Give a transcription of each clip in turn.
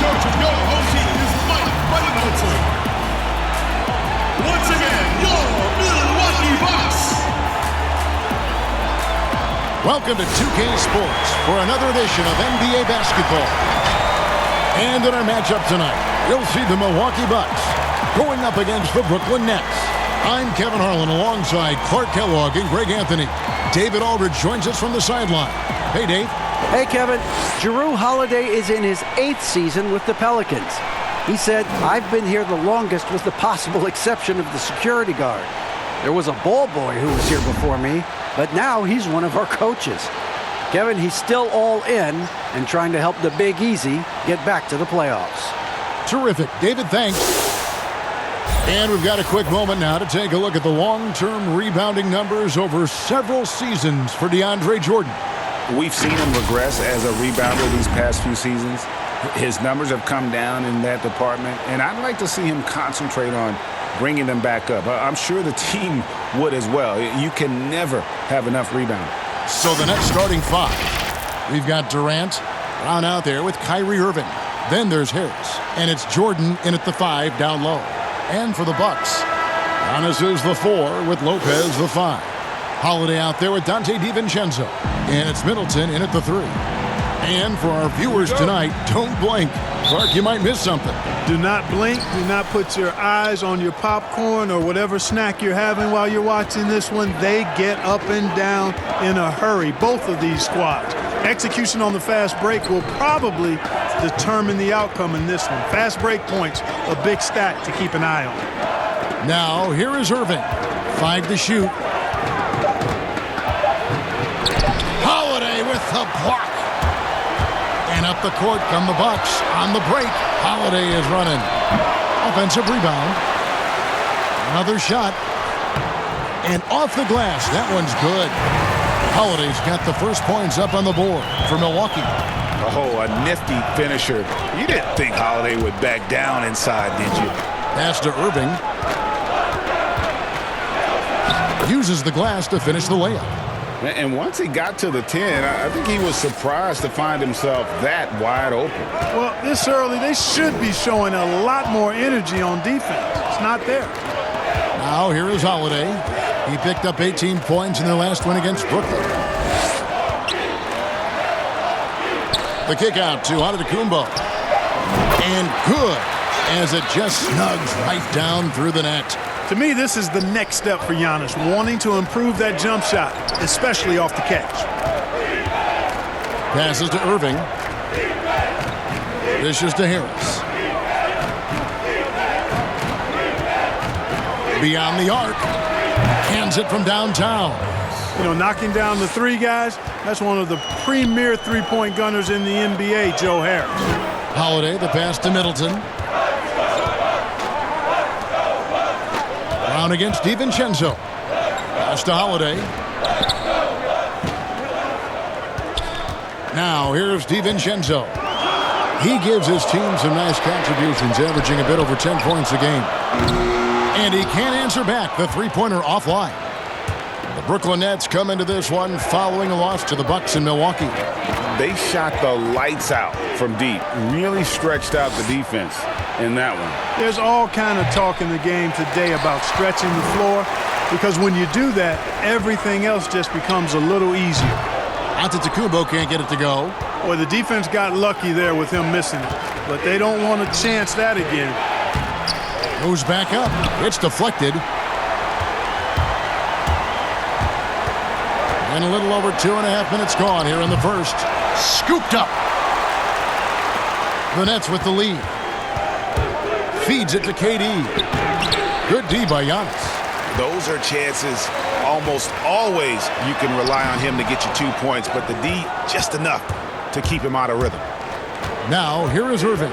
coach of your home team is Mike Budenholzer. Once again, your Milwaukee Bucks. Welcome to 2K Sports for another edition of NBA basketball. And in our matchup tonight, you'll see the Milwaukee Bucks going up against the Brooklyn Nets. I'm Kevin Harlan alongside Clark Kellogg and Greg Anthony. David Aldridge joins us from the sideline. Hey, Dave. Hey, Kevin. Jrue Holiday is in his 8th season with the Pelicans. He said, "I've been here the longest with the possible exception of the security guard. There was a ball boy who was here before me, but now he's one of our coaches." Kevin, he's still all in and trying to help the Big Easy get back to the playoffs. Terrific. David, thanks. And we've got a quick moment now to take a look at the long-term rebounding numbers over several seasons for DeAndre Jordan. We've seen him regress as a rebounder these past few seasons. His numbers have come down in that department, and I'd like to see him concentrate on bringing them back up. I'm sure the team would as well. You can never have enough rebounding. So the next starting five, we've got Durant down out there with Kyrie Irving. Then there's Harris, and it's Jordan in at the 5 down low. And for the Bucks, Giannis is the 4 with Lopez the 5. Holiday out there with Dante DiVincenzo, and it's Middleton in at the 3. And for our viewers tonight, don't blink. Clark, you might miss something. Do not blink. Do not put your eyes on your popcorn or whatever snack you're having while you're watching this one. They get up and down in a hurry, both of these squads. Execution on the fast break will probably determine the outcome in this one. Fast break points, a big stat to keep an eye on. Now, here is Irving. 5 to shoot. Holiday with the block. And up the court come the Bucks on the break. Holiday is running. Offensive rebound. Another shot. And off the glass. That one's good. Holiday's got the first points up on the board for Milwaukee. Oh, a nifty finisher. You didn't think Holiday would back down inside, did you? Pass to Irving. Uses the glass to finish the layup. And once he got to the 10, I think he was surprised to find himself that wide open. Well, this early, they should be showing a lot more energy on defense. It's not there. Now here is Holiday. He picked up 18 points in their last win against Brooklyn. The kick out to Antetokounmpo. And good, as it just snugs right down through the net. To me, this is the next step for Giannis, wanting to improve that jump shot, especially off the catch. Passes to Irving. Dishes to Harris. Beyond the arc. Hands it from downtown. You know, knocking down the 3 guys, that's one of the premier three-point gunners in the NBA, Joe Harris. Holiday, the pass to Middleton. Brown against DiVincenzo. Pass to Holiday. Now, here's DiVincenzo. He gives his team some nice contributions, averaging a bit over 10 points a game. And he can't answer back the three-pointer offline. The Brooklyn Nets come into this one following a loss to the Bucks in Milwaukee. They shot the lights out from deep, really stretched out the defense in that one. There's all kind of talk in the game today about stretching the floor, because when you do that, everything else just becomes a little easier. Antetokounmpo can't get it to go. Boy, the defense got lucky there with him missing it, but they don't want to chance that again. Goes back up. It's deflected. And a little over 2.5 minutes gone here in the first. Scooped up. The Nets with the lead. Feeds it to KD. Good D by Giannis. Those are chances almost always you can rely on him to get you 2 points, but the D just enough to keep him out of rhythm. Now, here is Irving.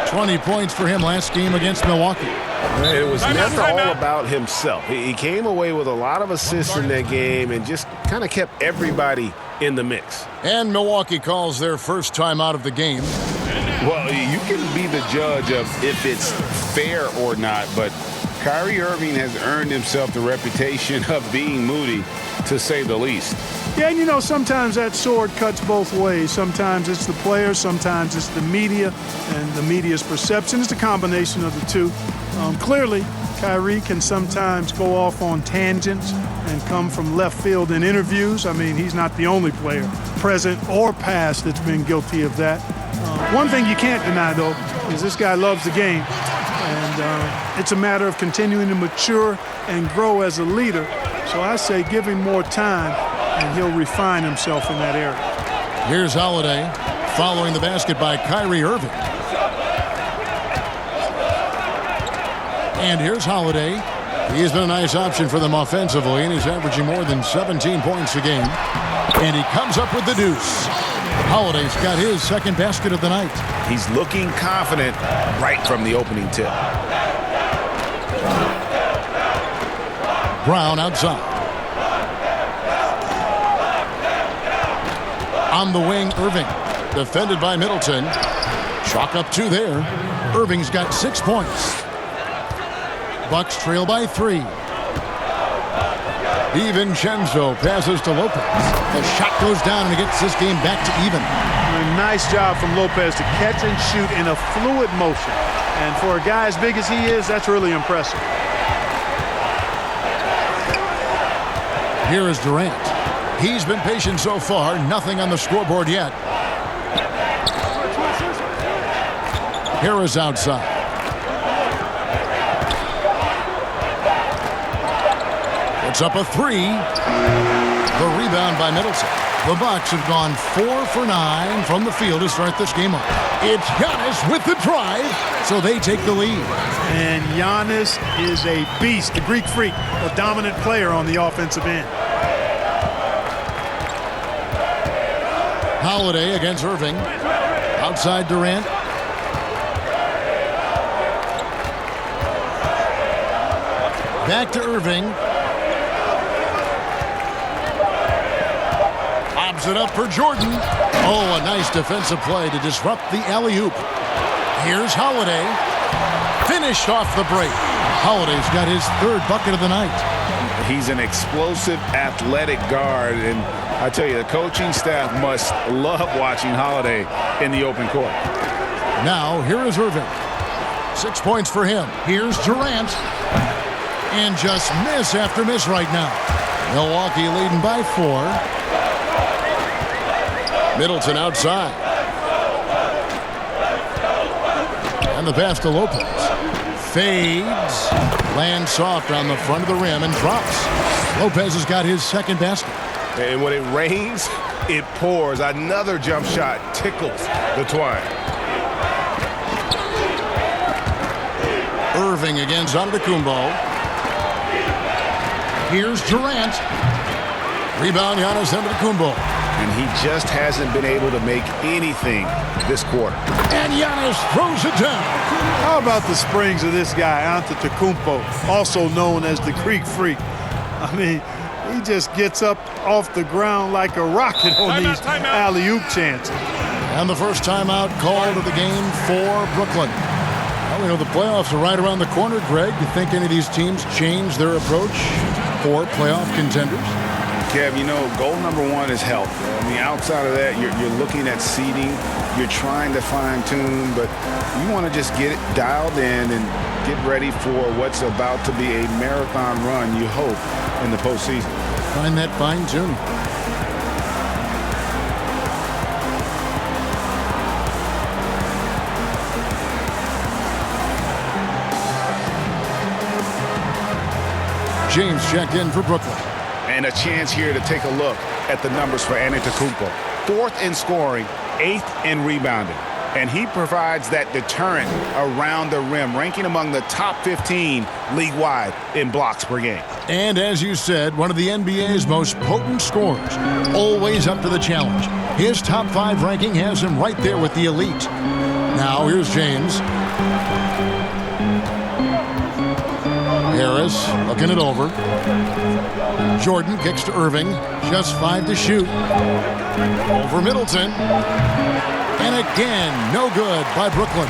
20 points for him last game against Milwaukee. It was never all about himself. He came away with a lot of assists in that game and just kind of kept everybody in the mix. And Milwaukee calls their first time out of the game. Well, you can be the judge of if it's fair or not, but Kyrie Irving has earned himself the reputation of being moody, to say the least. Yeah, you know, sometimes that sword cuts both ways. Sometimes it's the players, sometimes it's the media, and the media's perception. It's a combination of the two. Clearly, Kyrie can sometimes go off on tangents and come from left field in interviews. I mean, he's not the only player, present or past, that's been guilty of that. One thing you can't deny, though, is this guy loves the game. And it's a matter of continuing to mature and grow as a leader. So I say give him more time, and he'll refine himself in that area. Here's Holiday following the basket by Kyrie Irving. And here's Holiday. He's been a nice option for them offensively, and he's averaging more than 17 points a game. And he comes up with the deuce. Holiday's got his second basket of the night. He's looking confident right from the opening tip. Brown outside. On the wing, Irving. Defended by Middleton. Chalk up 2 there. Irving's got 6 points. Bucks trail by 3. DiVincenzo passes to Lopez. The shot goes down and it gets this game back to even. A nice job from Lopez to catch and shoot in a fluid motion. And for a guy as big as he is, that's really impressive. Here is Durant. He's been patient so far. Nothing on the scoreboard yet. Harris outside. It's up a 3. The rebound by Middleton. The Bucks have gone 4 for 9 from the field to start this game off. It's Giannis with the drive, so they take the lead. And Giannis is a beast, the Greek freak, a dominant player on the offensive end. Holiday against Irving. Outside Durant. Back to Irving. Lobs it up for Jordan. Oh, a nice defensive play to disrupt the alley-oop. Here's Holiday. Finished off the break. Holiday's got his 3rd bucket of the night. He's an explosive, athletic guard, and I tell you, the coaching staff must love watching Holiday in the open court. Now, here is Irving. 6 points for him. Here's Durant. And just miss after miss right now. Milwaukee leading by 4. Middleton outside. And the pass to Lopez. Fades. Lands soft on the front of the rim and drops. Lopez has got his 2nd basket. And when it rains, it pours. Another jump shot tickles the twine. Irving against Antetokounmpo. Here's Durant. Rebound, Giannis Antetokounmpo. And he just hasn't been able to make anything this quarter. And Giannis throws it down. How about the springs of this guy, Antetokounmpo, also known as the Greek freak? I mean, he just gets up off the ground like a rocket on these alley-oop chances. And the first timeout called of the game for Brooklyn. Well, we know the playoffs are right around the corner, Greg. Do you think any of these teams change their approach for playoff contenders? Kev, you know, goal number 1 is health. On the outside of that, you're looking at seeding. You're trying to fine-tune, but you want to just get it dialed in and get ready for what's about to be a marathon run, you hope, in the postseason. Find that fine-tuning. James checked in for Brooklyn. And a chance here to take a look at the numbers for Antetokounmpo. 4th in scoring, 8th in rebounding. And he provides that deterrent around the rim, ranking among the top 15 league-wide in blocks per game. And as you said, one of the NBA's most potent scorers, always up to the challenge. His top 5 ranking has him right there with the elite. Now here's James. Harris looking it over. Jordan kicks to Irving. Just 5 to shoot. Over Middleton. And again, no good by Brooklyn.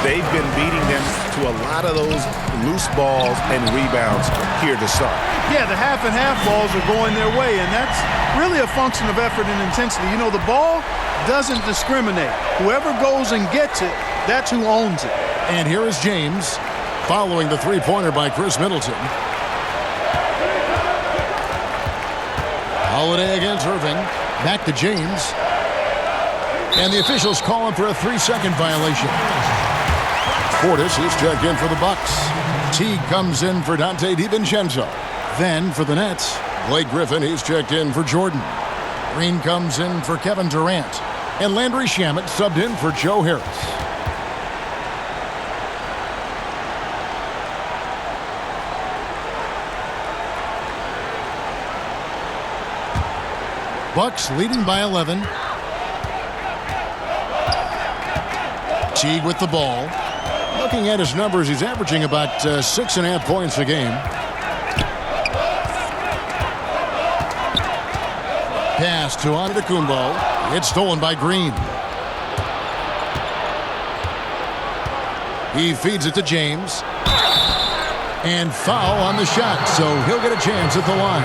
they've been beating them to a lot of those loose balls and rebounds here to start. Yeah, the half and half balls are going their way, and that's really a function of effort and intensity. You know, the ball doesn't discriminate. Whoever goes and gets it, that's who owns it. And here is James following the three-pointer by Chris Middleton. Holiday against Irving. Back to James. And the officials call him for a 3-second violation. Portis is checked in for the Bucks. Teague comes in for Dante DiVincenzo. Then for the Nets, Blake Griffin is checked in for Jordan. Green comes in for Kevin Durant. And Landry Shamet subbed in for Joe Harris. Bucks leading by 11. Teague with the ball. Looking at his numbers, he's averaging about 6.5 points a game. Pass to Antetokounmpo. It's stolen by Green. He feeds it to James. And foul on the shot, so he'll get a chance at the line.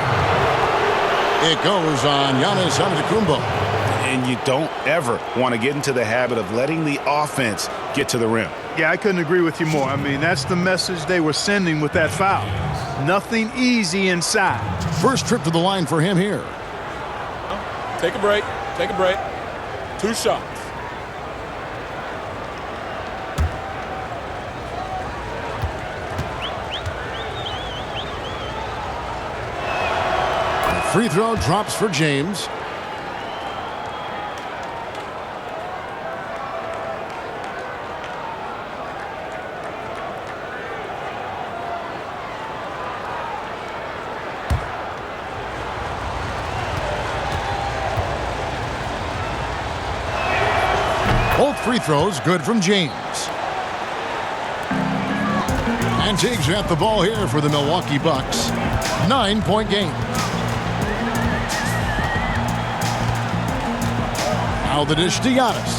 It goes on Giannis Antetokounmpo. And you don't ever want to get into the habit of letting the offense get to the rim. Yeah, I couldn't agree with you more. I mean, that's the message they were sending with that foul. Nothing easy inside. First trip to the line for him here. Take a break. Take a break. 2 shots. Free throw drops for James. Both free throws good from James. And Teague's at the ball here for the Milwaukee Bucks. 9-point game. Now the dish to Giannis.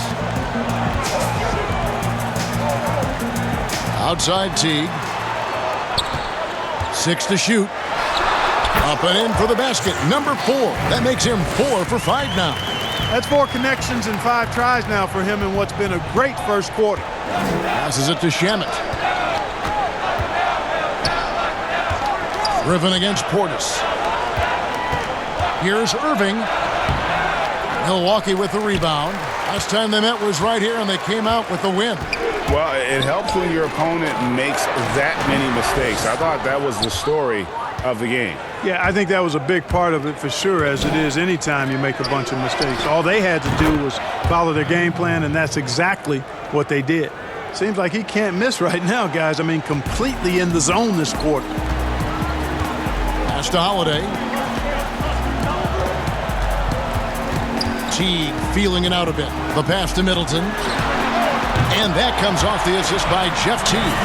Outside Teague. 6 to shoot. Up and in for the basket. Number 4. That makes him 4 for 5 now. That's 4 connections and 5 tries now for him in what's been a great first quarter. Passes it to Shamet. Driven against Portis. Here's Irving. Milwaukee with the rebound. Last time they met was right here, and they came out with the win. Well, it helps when your opponent makes that many mistakes. I thought that was the story of the game. Yeah, I think that was a big part of it for sure, as it is anytime you make a bunch of mistakes. All they had to do was follow their game plan, and that's exactly what they did. Seems like he can't miss right now, guys. I mean, completely in the zone this quarter. Pass to Holiday. Teague feeling it out a bit. The pass to Middleton. And that comes off the assist by Jeff Teague.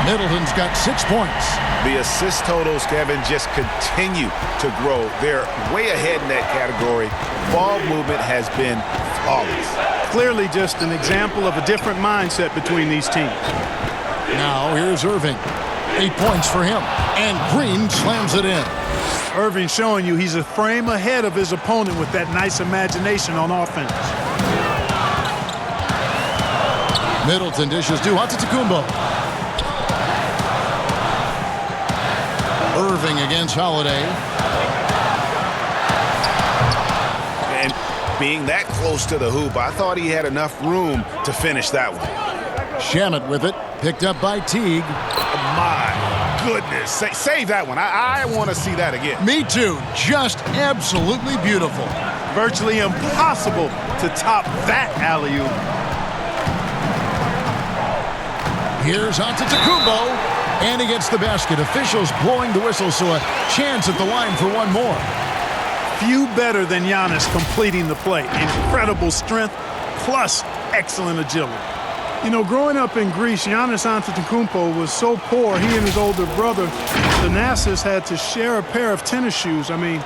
Middleton's got 6 points. The assist totals, Kevin, just continue to grow. They're way ahead in that category. Ball movement has been flawless. Clearly just an example of a different mindset between these teams. Now here's Irving. 8 points for him. And Green slams it in. Irving showing you he's a frame ahead of his opponent with that nice imagination on offense. Middleton dishes to Antetokounmpo. Irving against Holiday. And being that close to the hoop, I thought he had enough room to finish that one. Shamet with it. Picked up by Teague. My goodness. Save that one. I want to see that again. Me too. Just absolutely beautiful. Virtually impossible to top that alley-oop. Here's Antetokounmpo, and he gets the basket. Officials blowing the whistle, so a chance at the line for one more. Few better than Giannis completing the play. Incredible strength, plus excellent agility. You know, growing up in Greece, Giannis Antetokounmpo was so poor, he and his older brother, Thanasis, had to share a pair of tennis shoes. I mean,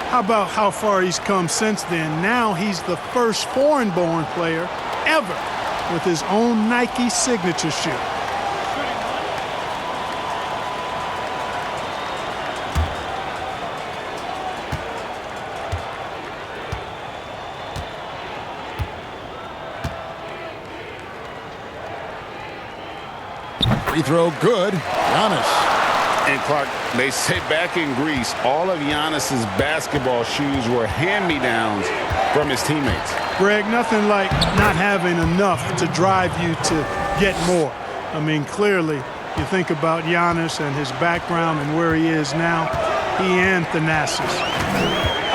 how about how far he's come since then? Now he's the first foreign-born player ever with his own Nike signature shoe. Free throw good. Giannis. And Clark, they say back in Greece, all of Giannis's basketball shoes were hand-me-downs from his teammates. Greg, nothing like not having enough to drive you to get more. I mean, clearly, you think about Giannis and his background and where he is now, he and Thanasis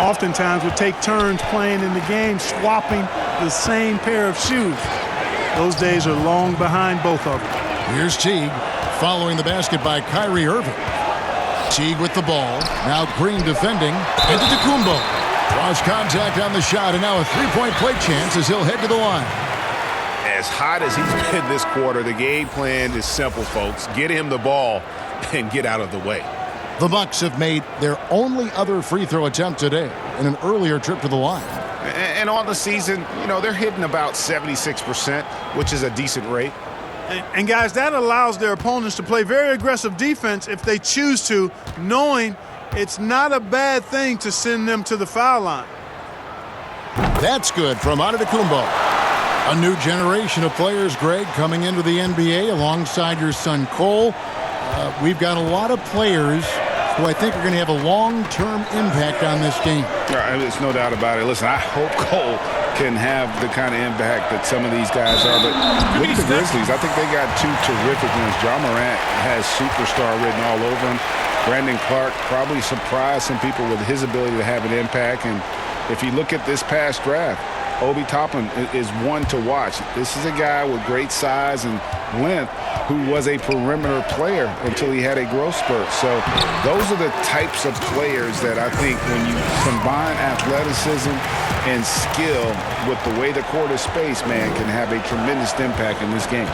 oftentimes would take turns playing in the game, swapping the same pair of shoes. Those days are long behind both of them. Here's Teague, following the basket by Kyrie Irving. Teague with the ball. Now Green defending. Antetokounmpo draws contact on the shot, and now a three-point play chance as he'll head to the line. As hot as he's been this quarter, the game plan is simple, folks. Get him the ball and get out of the way. The Bucks have made their only other free throw attempt today in an earlier trip to the line. And on the season, you know, they're hitting about 76%, which is a decent rate. And guys, that allows their opponents to play very aggressive defense if they choose to, knowing it's not a bad thing to send them to the foul line. That's good from Antetokounmpo. A new generation of players, Greg, coming into the NBA alongside your son Cole. We've got a lot of players who I think are going to have a long-term impact on this game. There's no doubt about it. Listen, I hope Cole can have the kind of impact that some of these guys are. But with the Grizzlies, I think they got two terrific ones. John Morant has superstar written all over him. Brandon Clark probably surprised some people with his ability to have an impact. And if you look at this past draft, Obi Toppin is one to watch. This is a guy with great size and length who was a perimeter player until he had a growth spurt. So those are the types of players that I think when you combine athleticism and skill with the way the court is spaced, man, can have a tremendous impact in this game.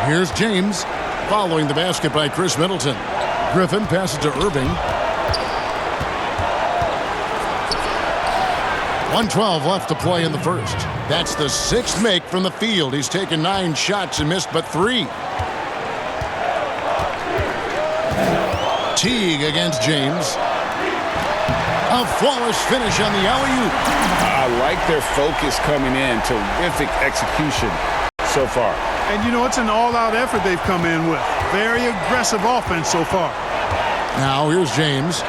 Here's James following the basket by Chris Middleton. Griffin passes to Irving. 1:12 left to play in the first. That's the sixth make from the field. He's taken 9 shots and missed but 3. Teague against James. A flawless finish on the alley-oop. I like their focus coming in. Terrific execution so far. And, you know, it's an all-out effort they've come in with. Very aggressive offense so far. Now here's James.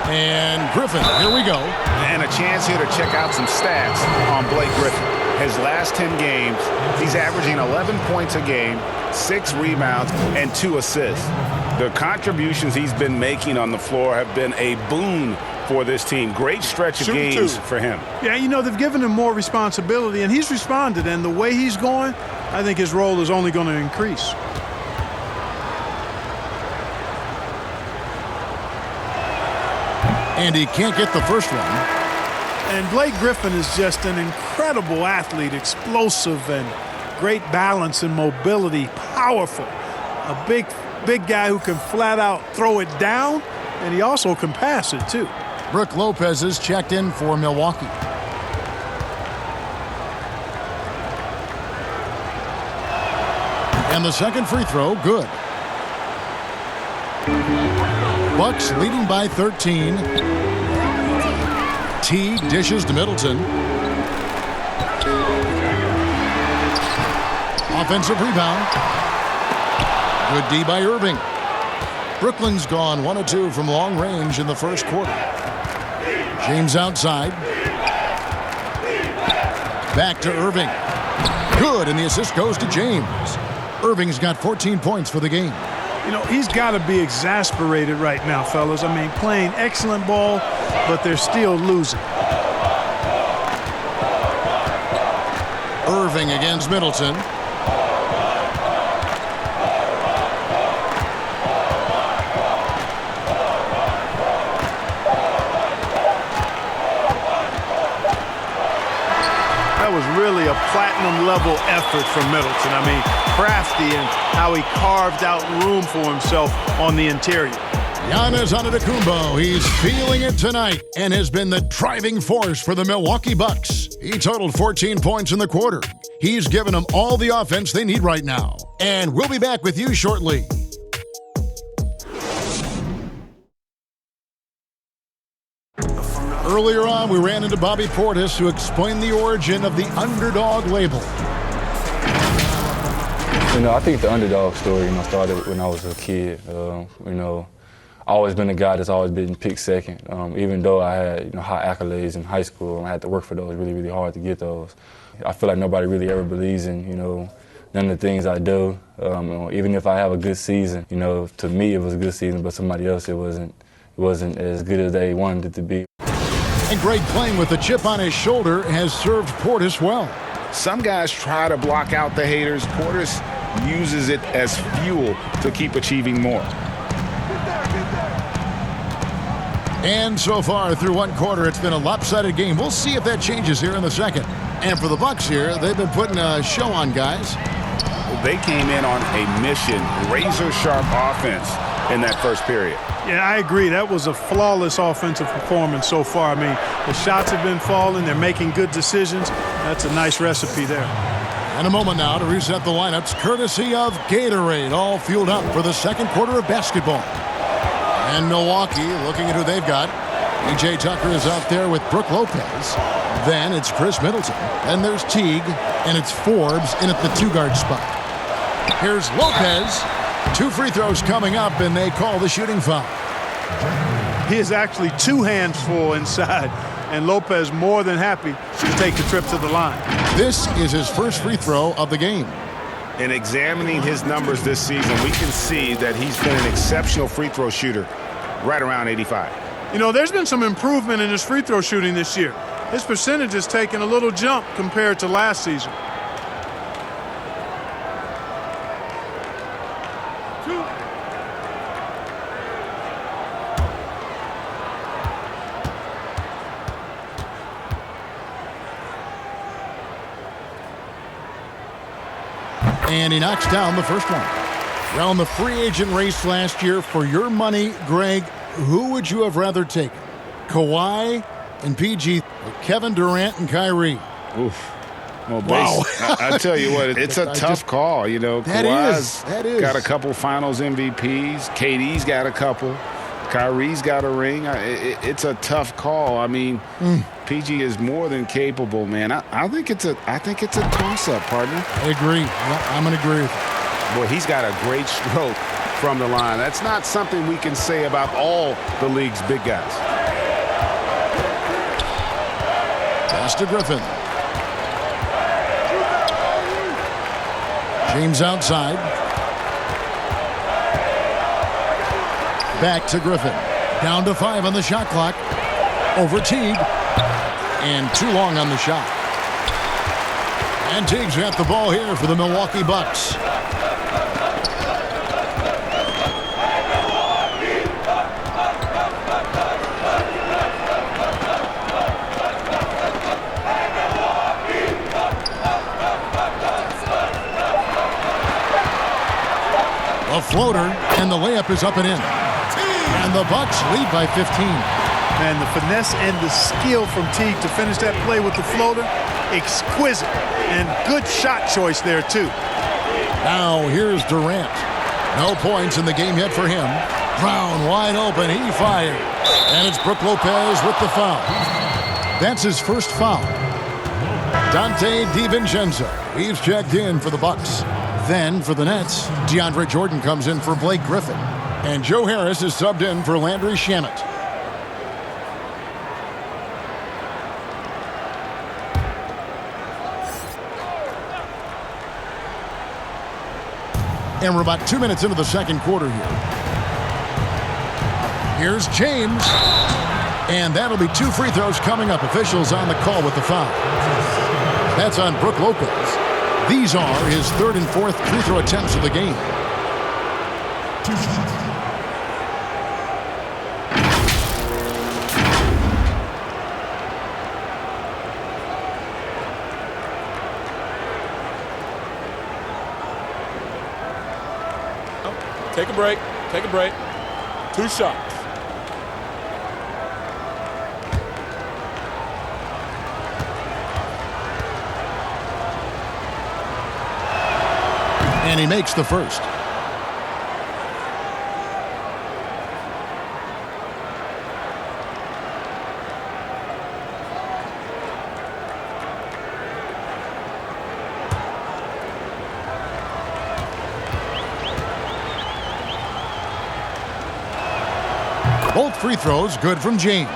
And Griffin, here we go. And a chance here to check out some stats on Blake Griffin. His last 10 games, he's averaging 11 points a game, 6 rebounds, and 2 assists. The contributions he's been making on the floor have been a boon for this team. Great stretch of games for him. Yeah, you know, they've given him more responsibility, and he's responded. And the way he's going, I think his role is only going to increase. And he can't get the first one. And Blake Griffin is just an incredible athlete, explosive and great balance and mobility, powerful. A big guy who can flat out throw it down, and he also can pass it too. Brook Lopez is checked in for Milwaukee. And the second free throw, good. Bucks leading by 13. Teague dishes to Middleton. Offensive rebound. Good D by Irving. Brooklyn's gone 1 of 2 from long range in the first quarter. James outside. Back to Irving. Good, and the assist goes to James. Irving's got 14 points for the game. You know, he's got to be exasperated right now, fellas. I mean, playing excellent ball, but they're still losing. Irving against Middleton. That was really a platinum level effort from Middleton. I mean, crafty and how he carved out room for himself on the interior. Giannis Antetokounmpo, he's feeling it tonight and has been the driving force for the Milwaukee Bucks. He totaled 14 points in the quarter. He's given them all the offense they need right now. And we'll be back with you shortly. Earlier on, we ran into Bobby Portis to explain the origin of the underdog label. I think the underdog story, started when I was a kid. I always been a guy that's always been picked second. Even though I had, high accolades in high school, I had to work for those really, really hard to get those. I feel like nobody really ever believes in, none of the things I do. Even if I have a good season, to me it was a good season, but somebody else it wasn't as good as they wanted it to be. And Greg, playing with a chip on his shoulder, has served Portis well. Some guys try to block out the haters. Portis uses it as fuel to keep achieving more. And so far through one quarter, it's been a lopsided game. We'll see if that changes here in the second. And for the Bucks here, they've been putting a show on, guys. They came in on a mission, razor-sharp offense in that first period. Yeah, I agree. That was a flawless offensive performance so far. I mean, the shots have been falling. They're making good decisions. That's a nice recipe there. And a moment now to reset the lineups, courtesy of Gatorade, all fueled up for the second quarter of basketball. And Milwaukee, looking at who they've got. PJ Tucker is out there with Brook Lopez. Then it's Chris Middleton. Then there's Teague. And it's Forbes in at the two-guard spot. Here's Lopez. 2 free throws coming up, and they call the shooting foul. He is actually 2 hands full inside, and Lopez more than happy to take the trip to the line. This is his first free throw of the game. In examining his numbers this season, we can see that he's been an exceptional free throw shooter, right around 85. There's been some improvement in his free throw shooting this year. His percentage has taken a little jump compared to last season. And he knocks down the first one. Around the free agent race last year, for your money, Greg, who would you have rather taken? Kawhi and PG, or Kevin Durant and Kyrie? Oof. Well, wow. I tell you what, it's a tough call. Kawhi's got a couple finals MVPs. KD's got a couple. Kyrie's got a ring. It's a tough call. I mean, PG is more than capable, man. I think it's a toss-up, partner. I agree. I'm going to agree with you. Boy, he's got a great stroke from the line. That's not something we can say about all the league's big guys. Pass to Griffin. James outside. Back to Griffin. Down to 5 on the shot clock. Over Teague. And too long on the shot. And Teague's got the ball here for the Milwaukee Bucks. A floater, and the layup is up and in. And the Bucks lead by 15. And the finesse and the skill from Teague to finish that play with the floater, exquisite. And good shot choice there, too. Now here's Durant. No points in the game yet for him. Brown wide open, he fired. And it's Brook Lopez with the foul. That's his first foul. Dante DiVincenzo, he's checked in for the Bucks. Then for the Nets, DeAndre Jordan comes in for Blake Griffin. And Joe Harris is subbed in for Landry Shamet. And we're about 2 minutes into the second quarter here. Here's James. And that'll be 2 free throws coming up. Officials on the call with the foul. That's on Brook Lopez. These are his 3rd and 4th free throw attempts of the game. Take a break. Take a break. 2 shots. And he makes the first. Both free throws good from James.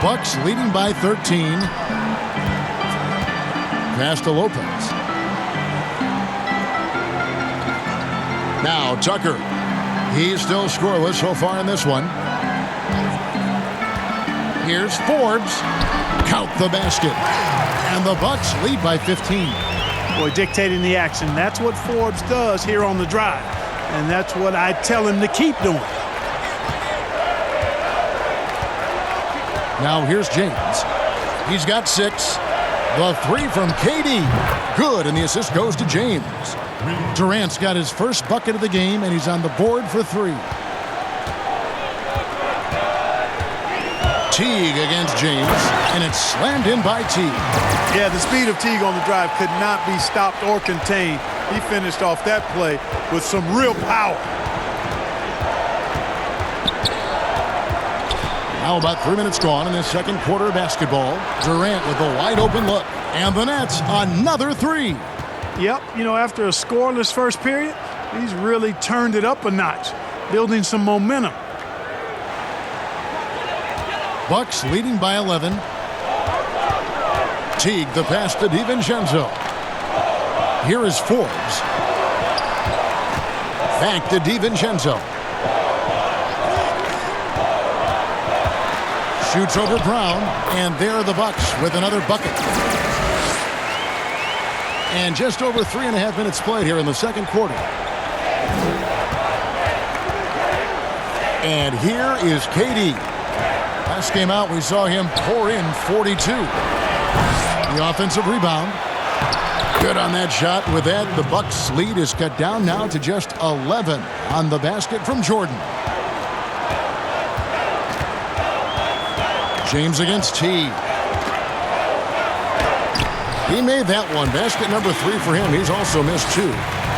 Bucks leading by 13. Pass to Lopez. Now Tucker. He's still scoreless so far in this one. Here's Forbes. Count the basket. And the Bucks lead by 15. Boy, dictating the action. That's what Forbes does here on the drive. And that's what I tell him to keep doing. Now here's James. He's got 6. The 3 from KD. Good, and the assist goes to James. Durant's got his first bucket of the game, and he's on the board for 3. Teague against James, and it's slammed in by Teague. Yeah, the speed of Teague on the drive could not be stopped or contained. He finished off that play with some real power. Now about 3 minutes gone in the second quarter of basketball. Durant with a wide open look. And the Nets, another 3. Yep, you know, after a scoreless first period, he's really turned it up a notch, building some momentum. Bucks leading by 11. Teague the pass to DiVincenzo. Here is Forbes. Back to DiVincenzo. Shoots over Brown, and there are the Bucks with another bucket. And just over 3.5 minutes played here in the second quarter. And here is KD. Last game out, we saw him pour in 42. The offensive rebound. Good on that shot. With that, the Bucks' lead is cut down now to just 11 on the basket from Jordan. James against T. He made that one. Basket number 3 for him. He's also missed 2.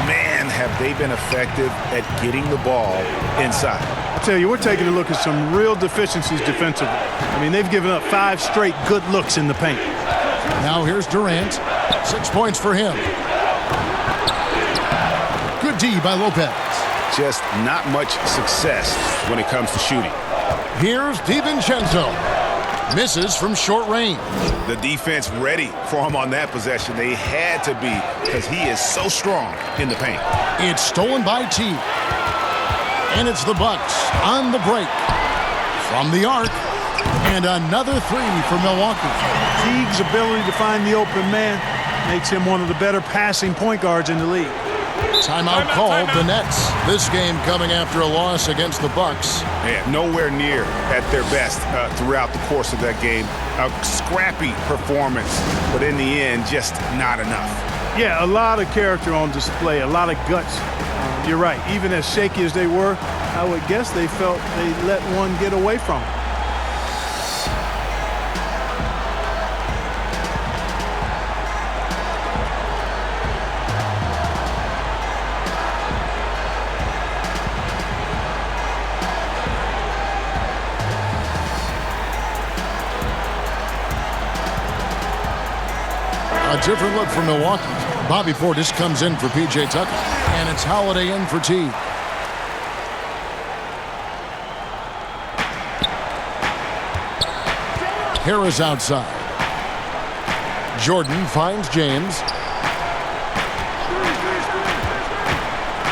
Man, have they been effective at getting the ball inside. I tell you, we're taking a look at some real deficiencies defensively. I mean, they've given up 5 straight good looks in the paint. Now here's Durant. 6 points for him. Good D by Lopez. Just not much success when it comes to shooting. Here's DiVincenzo. Misses from short range. The defense ready for him on that possession. They had to be because he is so strong in the paint. It's stolen by T. And it's the Bucks on the break. From the arc. And another 3 for Milwaukee. Teague's ability to find the open man makes him one of the better passing point guards in the league. Timeout called. The Nets. This game coming after a loss against the Bucks. Yeah, nowhere near at their best throughout the course of that game. A scrappy performance, but in the end, just not enough. Yeah, a lot of character on display, a lot of guts. You're right. Even as shaky as they were, I would guess they felt they let one get away from them. A different look for Milwaukee. Bobby Portis comes in for P.J. Tucker. And it's Holiday in for T. Harris outside. Jordan finds James.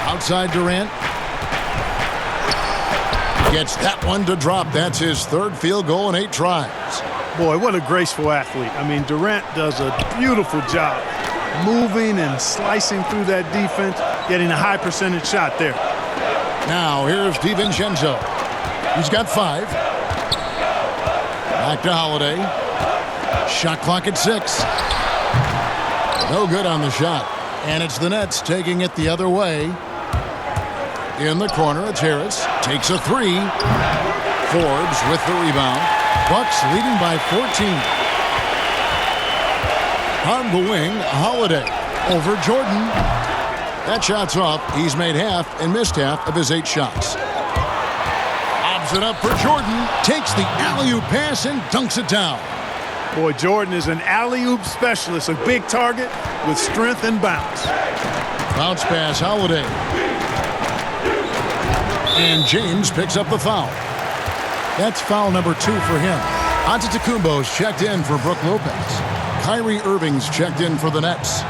Outside Durant. Gets that one to drop. That's his 3rd field goal in 8 tries. Boy, what a graceful athlete. I mean, Durant does a beautiful job moving and slicing through that defense, getting a high percentage shot there. Now, here's DiVincenzo. He's got 5. Back to Holiday. Shot clock at 6. No good on the shot. And it's the Nets taking it the other way. In the corner, it's Harris. Takes a three. Forbes with the rebound. Bucks leading by 14. On the wing, Holiday over Jordan. That shot's off. He's made half and missed half of his 8 shots. Lobs it up for Jordan. Takes the alley-oop pass and dunks it down. Boy, Jordan is an alley-oop specialist, a big target with strength and bounce. Bounce pass, Holiday. And James picks up the foul. That's foul number 2 for him. Antetokounmpo's checked in for Brook Lopez. Kyrie Irving's checked in for the Nets.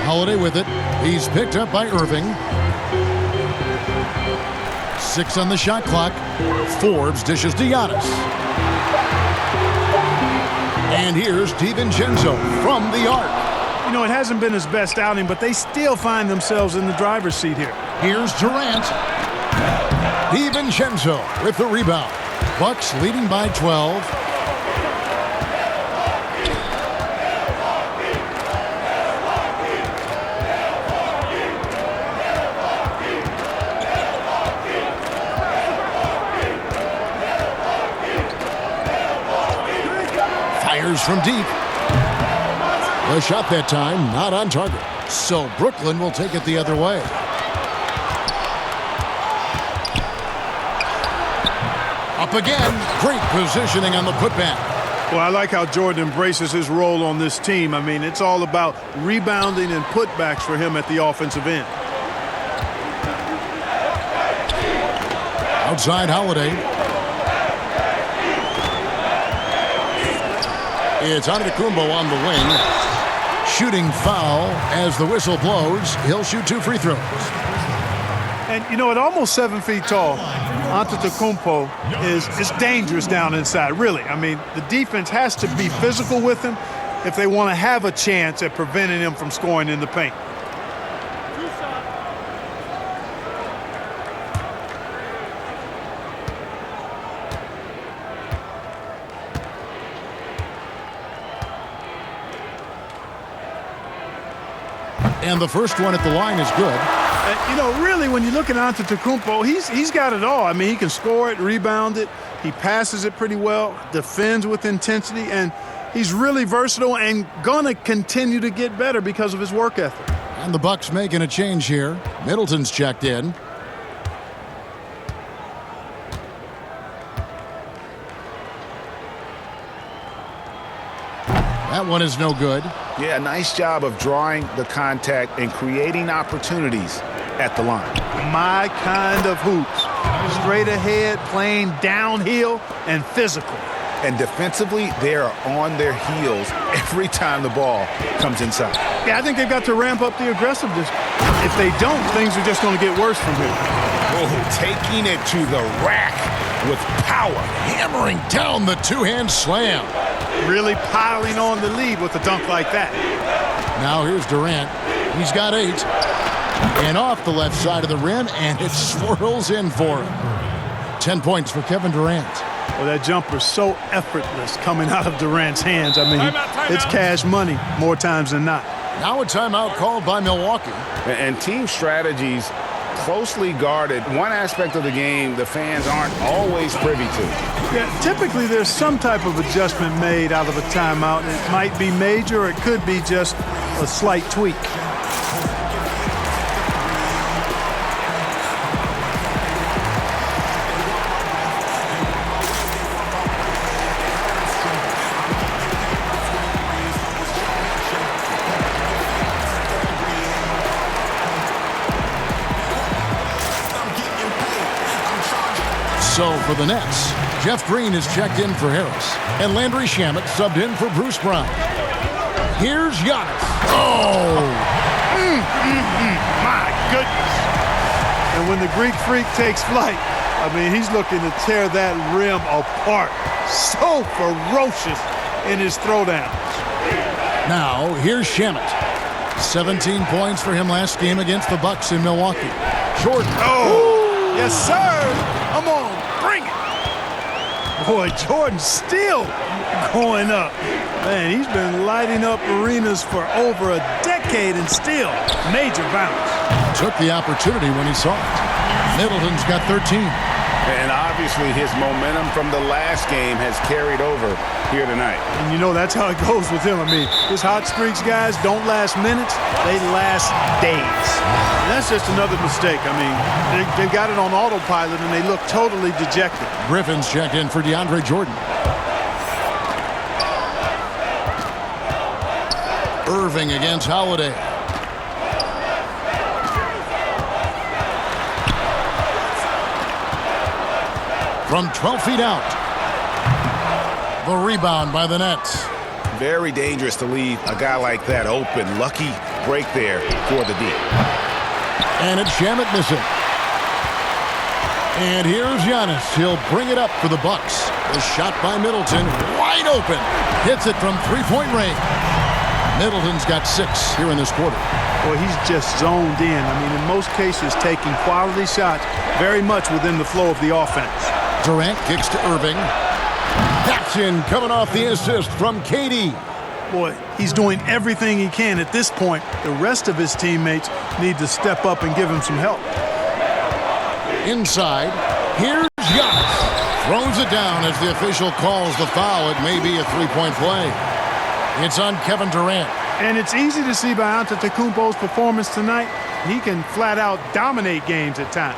Holiday with it. He's picked up by Irving. 6 on the shot clock. Forbes dishes to Giannis. And here's DiVincenzo from the arc. You know, it hasn't been his best outing, but they still find themselves in the driver's seat here. Here's Durant. DiVincenzo with the rebound. Bucks leading by 12. From deep. The shot that time not on target. So Brooklyn will take it the other way. Up again. Great positioning on the putback. Well, I like how Jordan embraces his role on this team. I mean, it's all about rebounding and putbacks for him at the offensive end. Outside Holiday. It's Antetokounmpo on the wing. Shooting foul as the whistle blows. He'll shoot 2 free throws. And, you know, at almost 7 feet tall, Antetokounmpo is dangerous down inside, really. I mean, the defense has to be physical with him if they want to have a chance at preventing him from scoring in the paint. And the first one at the line is good. You know, really, when you look at Antetokounmpo, he's got it all. I mean, he can score it, rebound it, he passes it pretty well, defends with intensity, and he's really versatile and gonna continue to get better because of his work ethic. And the Bucks making a change here. Middleton's checked in. That one is no good. Yeah, nice job of drawing the contact and creating opportunities at the line. My kind of hoops. Straight ahead, playing downhill, and physical. And defensively, they are on their heels every time the ball comes inside. Yeah, I think they've got to ramp up the aggressiveness. If they don't, things are just going to get worse from here. Oh, taking it to the rack with power. Hammering down the two-hand slam. Really piling on the lead with a dunk like that. Now here's Durant. He's got 8. And off the left side of the rim, and it swirls in for him. 10 points for Kevin Durant. Well, that jumper's so effortless coming out of Durant's hands. I mean, it's cash money more times than not. Now a timeout called by Milwaukee. And team strategies closely guarded. One aspect of the game the fans aren't always privy to. Yeah, typically there's some type of adjustment made out of a timeout. It might be major, or it could be just a slight tweak. So for the Nets, Jeff Green is checked in for Harris, and Landry Shamet subbed in for Bruce Brown. Here's Giannis. Oh! My goodness. And when the Greek Freak takes flight, I mean, he's looking to tear that rim apart. So ferocious in his throwdowns. Now, here's Shamet. 17 points for him last game against the Bucks in Milwaukee. Jordan. Oh, yes, sir. Come on, bring it. Boy, Jordan still going up. Man, he's been lighting up arenas for over a decade and still major bounce. Took the opportunity when he saw it. Middleton's got 13. And obviously his momentum from the last game has carried over here tonight. And you know that's how it goes with him. I mean, his hot streaks, guys, don't last minutes. They last days. And that's just another mistake. I mean, they got it on autopilot, and they look totally dejected. Griffin's checked in for DeAndre Jordan. Irving against Holiday. From 12 feet out. The rebound by the Nets. Very dangerous to leave a guy like that open. Lucky break there for the D. And it's Shamet missing. And here's Giannis. He'll bring it up for the Bucks. The shot by Middleton, wide open. Hits it from three-point range. Middleton's got 6 here in this quarter. Boy, he's just zoned in. I mean, in most cases, taking quality shots very much within the flow of the offense. Durant kicks to Irving. That's in, coming off the assist from KD. Boy, he's doing everything he can at this point. The rest of his teammates need to step up and give him some help. Inside, here's Giannis. Throws it down as the official calls the foul. It may be a three-point play. It's on Kevin Durant. And it's easy to see by Antetokounmpo's performance tonight. He can flat-out dominate games at times.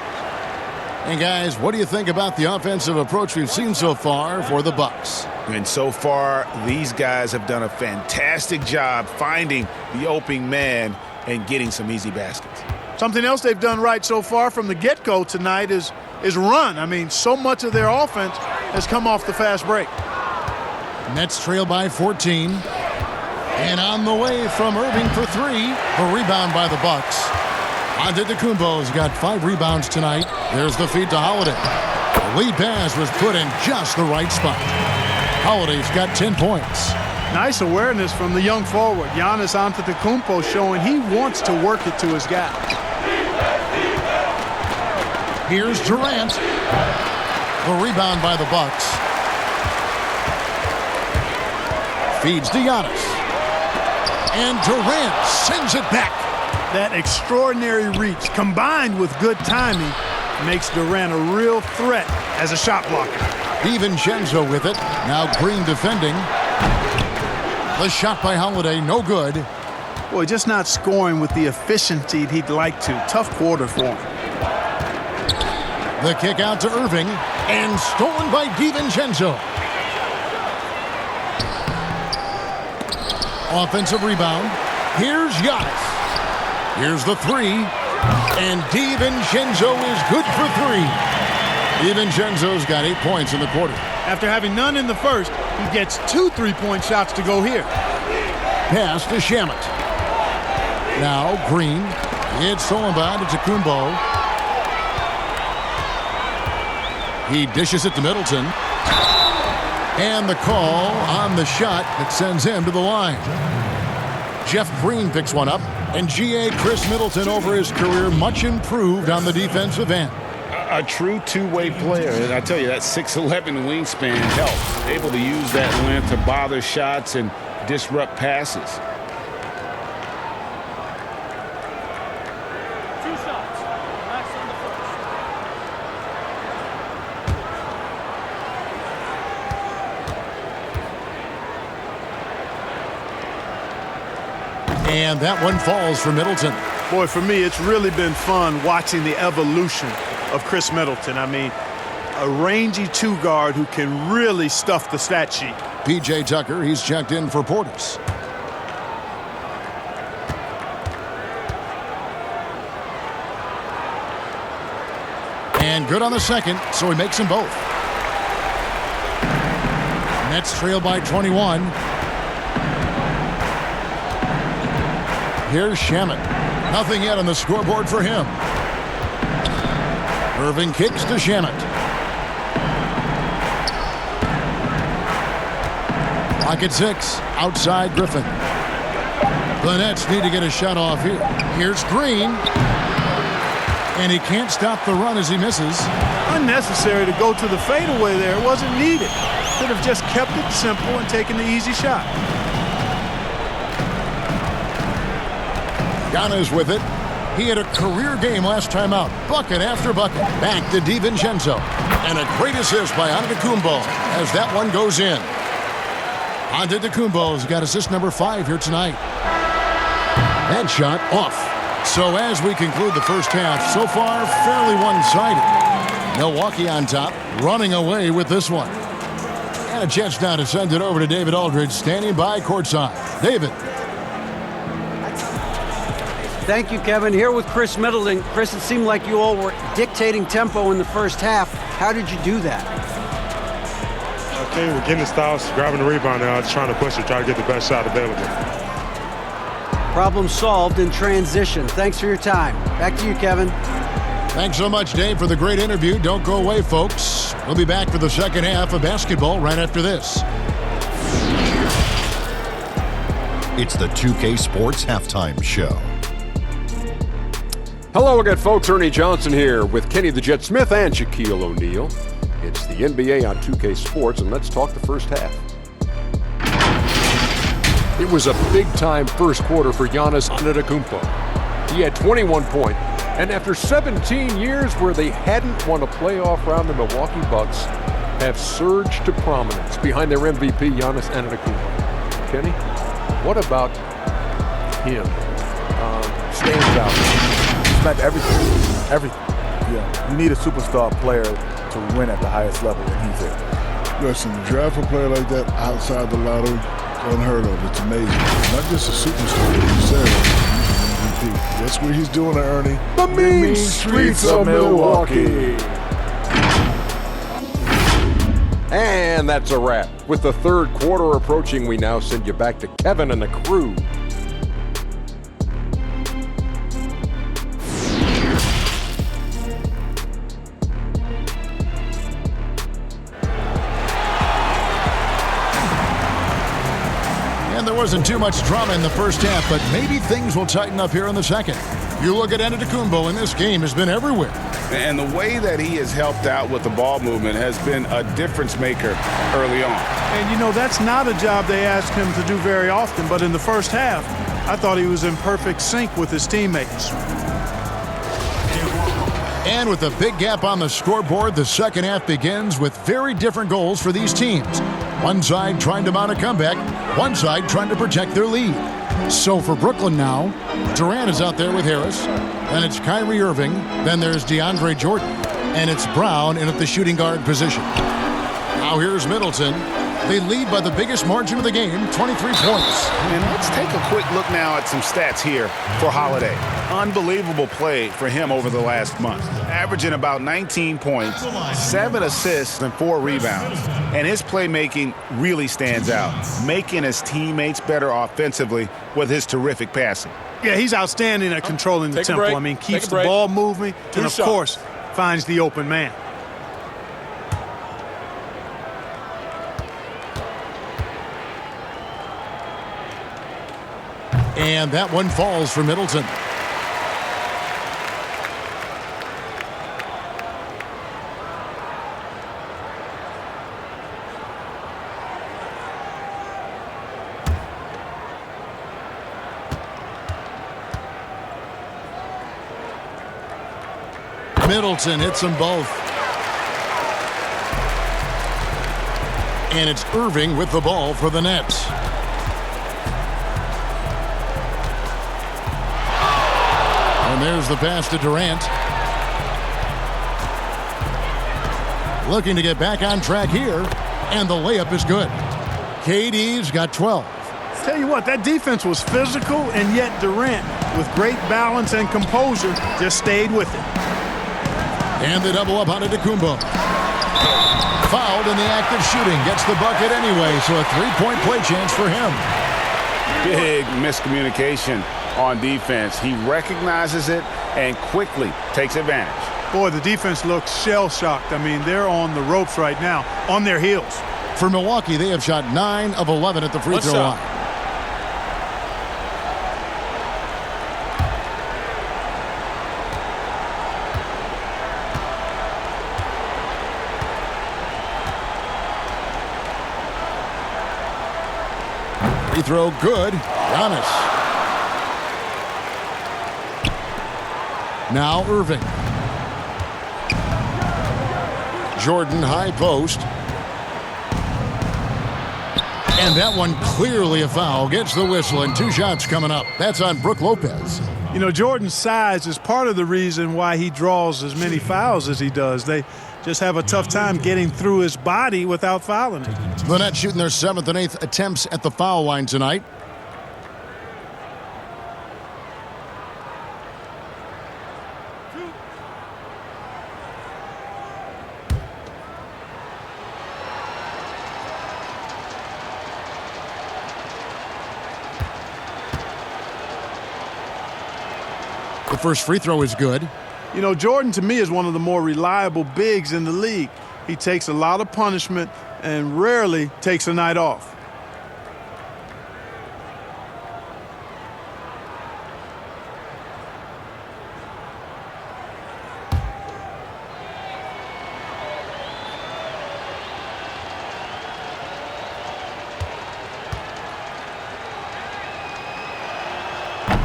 And guys, what do you think about the offensive approach we've seen so far for the Bucks? And so far, these guys have done a fantastic job finding the opening man and getting some easy baskets. Something else they've done right so far from the get-go tonight is run. I mean, so much of their offense has come off the fast break. Nets trail by 14. And on the way from Irving for 3. The rebound by the Bucks. Antetokounmpo's got 5 rebounds tonight. There's the feed to Holiday. The lead pass was put in just the right spot. Holiday's got 10 points. Nice awareness from the young forward. Giannis Antetokounmpo showing he wants to work it to his guy. Here's Durant. The rebound by the Bucks. Feeds to Giannis. And Durant sends it back. That extraordinary reach combined with good timing makes Durant a real threat as a shot blocker. DiVincenzo with it. Now Green defending. The shot by Holiday, no good. Boy, just not scoring with the efficiency he'd like to. Tough quarter for him. The kick out to Irving. And stolen by DiVincenzo. Offensive rebound. Here's Giannis. Here's the 3. And DiVincenzo is good for 3. DiVincenzo's got 8 points in the quarter. After having none in the first, he gets 2 3-point shots to go here. Pass to Shamet. Now Green. It's stolen by Antetokounmpo. He dishes it to Middleton. And the call on the shot that sends him to the line. Jeff Green picks one up. And G.A. Chris Middleton over his career, much improved on the defensive end. A true two-way player. And I tell you, that 6'11" wingspan helps. Able to use that length to bother shots and disrupt passes. 2 shots. Max on the first. And that one falls for Middleton. Boy, for me, it's really been fun watching the evolution of Chris Middleton. I mean, a rangy 2-guard who can really stuff the stat sheet. P.J. Tucker, he's checked in for Portis. And good on the second, so he makes them both. Nets trail by 21. Here's Shamet. Nothing yet on the scoreboard for him. Irving kicks to Shamet. Clock at 6. Outside Griffin. The Nets need to get a shot off here. Here's Green. And he can't stop the run as he misses. Unnecessary to go to the fadeaway there. It wasn't needed. Could have just kept it simple and taken the easy shot. Giannis with it. He had a career game last time out. Bucket after bucket. Back to DiVincenzo. And a great assist by Antetokounmpo as that one goes in. Antetokounmpo's got assist number 5 here tonight. That shot off. So as we conclude the first half, so far fairly one-sided. Milwaukee on top, running away with this one. And a chance now to send it over to David Aldridge, standing by courtside. David. Thank you, Kevin. Here with Chris Middleton. Chris, it seemed like you all were dictating tempo in the first half. How did you do that? Okay, we're getting the styles, grabbing the rebound now, just trying to push it, try to get the best shot available. Problem solved in transition. Thanks for your time. Back to you, Kevin. Thanks so much, Dave, for the great interview. Don't go away, folks. We'll be back for the second half of basketball right after this. It's the 2K Sports Halftime Show. Hello again, folks. Ernie Johnson here with Kenny the Jet Smith and Shaquille O'Neal. It's the NBA on 2K Sports, and let's talk the first half. It was a big-time first quarter for Giannis Antetokounmpo. He had 21 points, and after 17 years where they hadn't won a playoff round, the Milwaukee Bucks have surged to prominence behind their MVP, Giannis Antetokounmpo. Kenny, what about him stands out? Like everything. Yeah, you need a superstar player to win at the highest level, and he's there. Listen, to draft a player like that outside the lottery, unheard of. It's amazing. Not just a superstar, you said MVP. That's what he's doing to Ernie. The mean streets of Milwaukee. And that's a wrap. With the third quarter approaching, we now send you back to Kevin and the crew. There wasn't too much drama in the first half, but maybe things will tighten up here in the second. You look at Antetokounmpo, and this game has been everywhere. And the way that he has helped out with the ball movement has been a difference maker early on. And, you know, that's not a job they ask him to do very often, but in the first half, I thought he was in perfect sync with his teammates. And with a big gap on the scoreboard, the second half begins with very different goals for these teams. One side trying to mount a comeback, one side trying to protect their lead. So for Brooklyn now, Durant is out there with Harris. Then it's Kyrie Irving. Then there's DeAndre Jordan. And it's Brown in at the shooting guard position. Now here's Middleton. They lead by the biggest margin of the game, 23 points. And let's take a quick look now at some stats here for Holiday. Unbelievable play for him over the last month. Averaging about 19 points, 7 assists, and 4 rebounds. And his playmaking really stands out, making his teammates better offensively with his terrific passing. Yeah, he's outstanding at controlling the tempo. I mean, keeps the ball moving, and of course, finds the open man. And that one falls for Middleton. Middleton hits them both. And it's Irving with the ball for the Nets. And there's the pass to Durant. Looking to get back on track here. And the layup is good. KD's got 12. Tell you what, that defense was physical, and yet Durant, with great balance and composure, just stayed with it. And they double up on Antetokounmpo. Fouled in the act of shooting. Gets the bucket anyway, so a three-point play chance for him. Big miscommunication on defense. He recognizes it and quickly takes advantage. Boy, the defense looks shell-shocked. I mean, they're on the ropes right now, on their heels. For Milwaukee, they have shot 9 of 11 at the free throw line. free throw, good. Giannis. Now Irving. Jordan high post. And that one clearly a foul. Gets the whistle, and 2 shots coming up. That's on Brook Lopez. You know, Jordan's size is part of the reason why he draws as many fouls as he does. They just have a tough time getting through his body without fouling him. The Nets shooting their 7th and 8th attempts at the foul line tonight. The first free throw is good. You know, Jordan to me is one of the more reliable bigs in the league. He takes a lot of punishment and rarely takes a night off.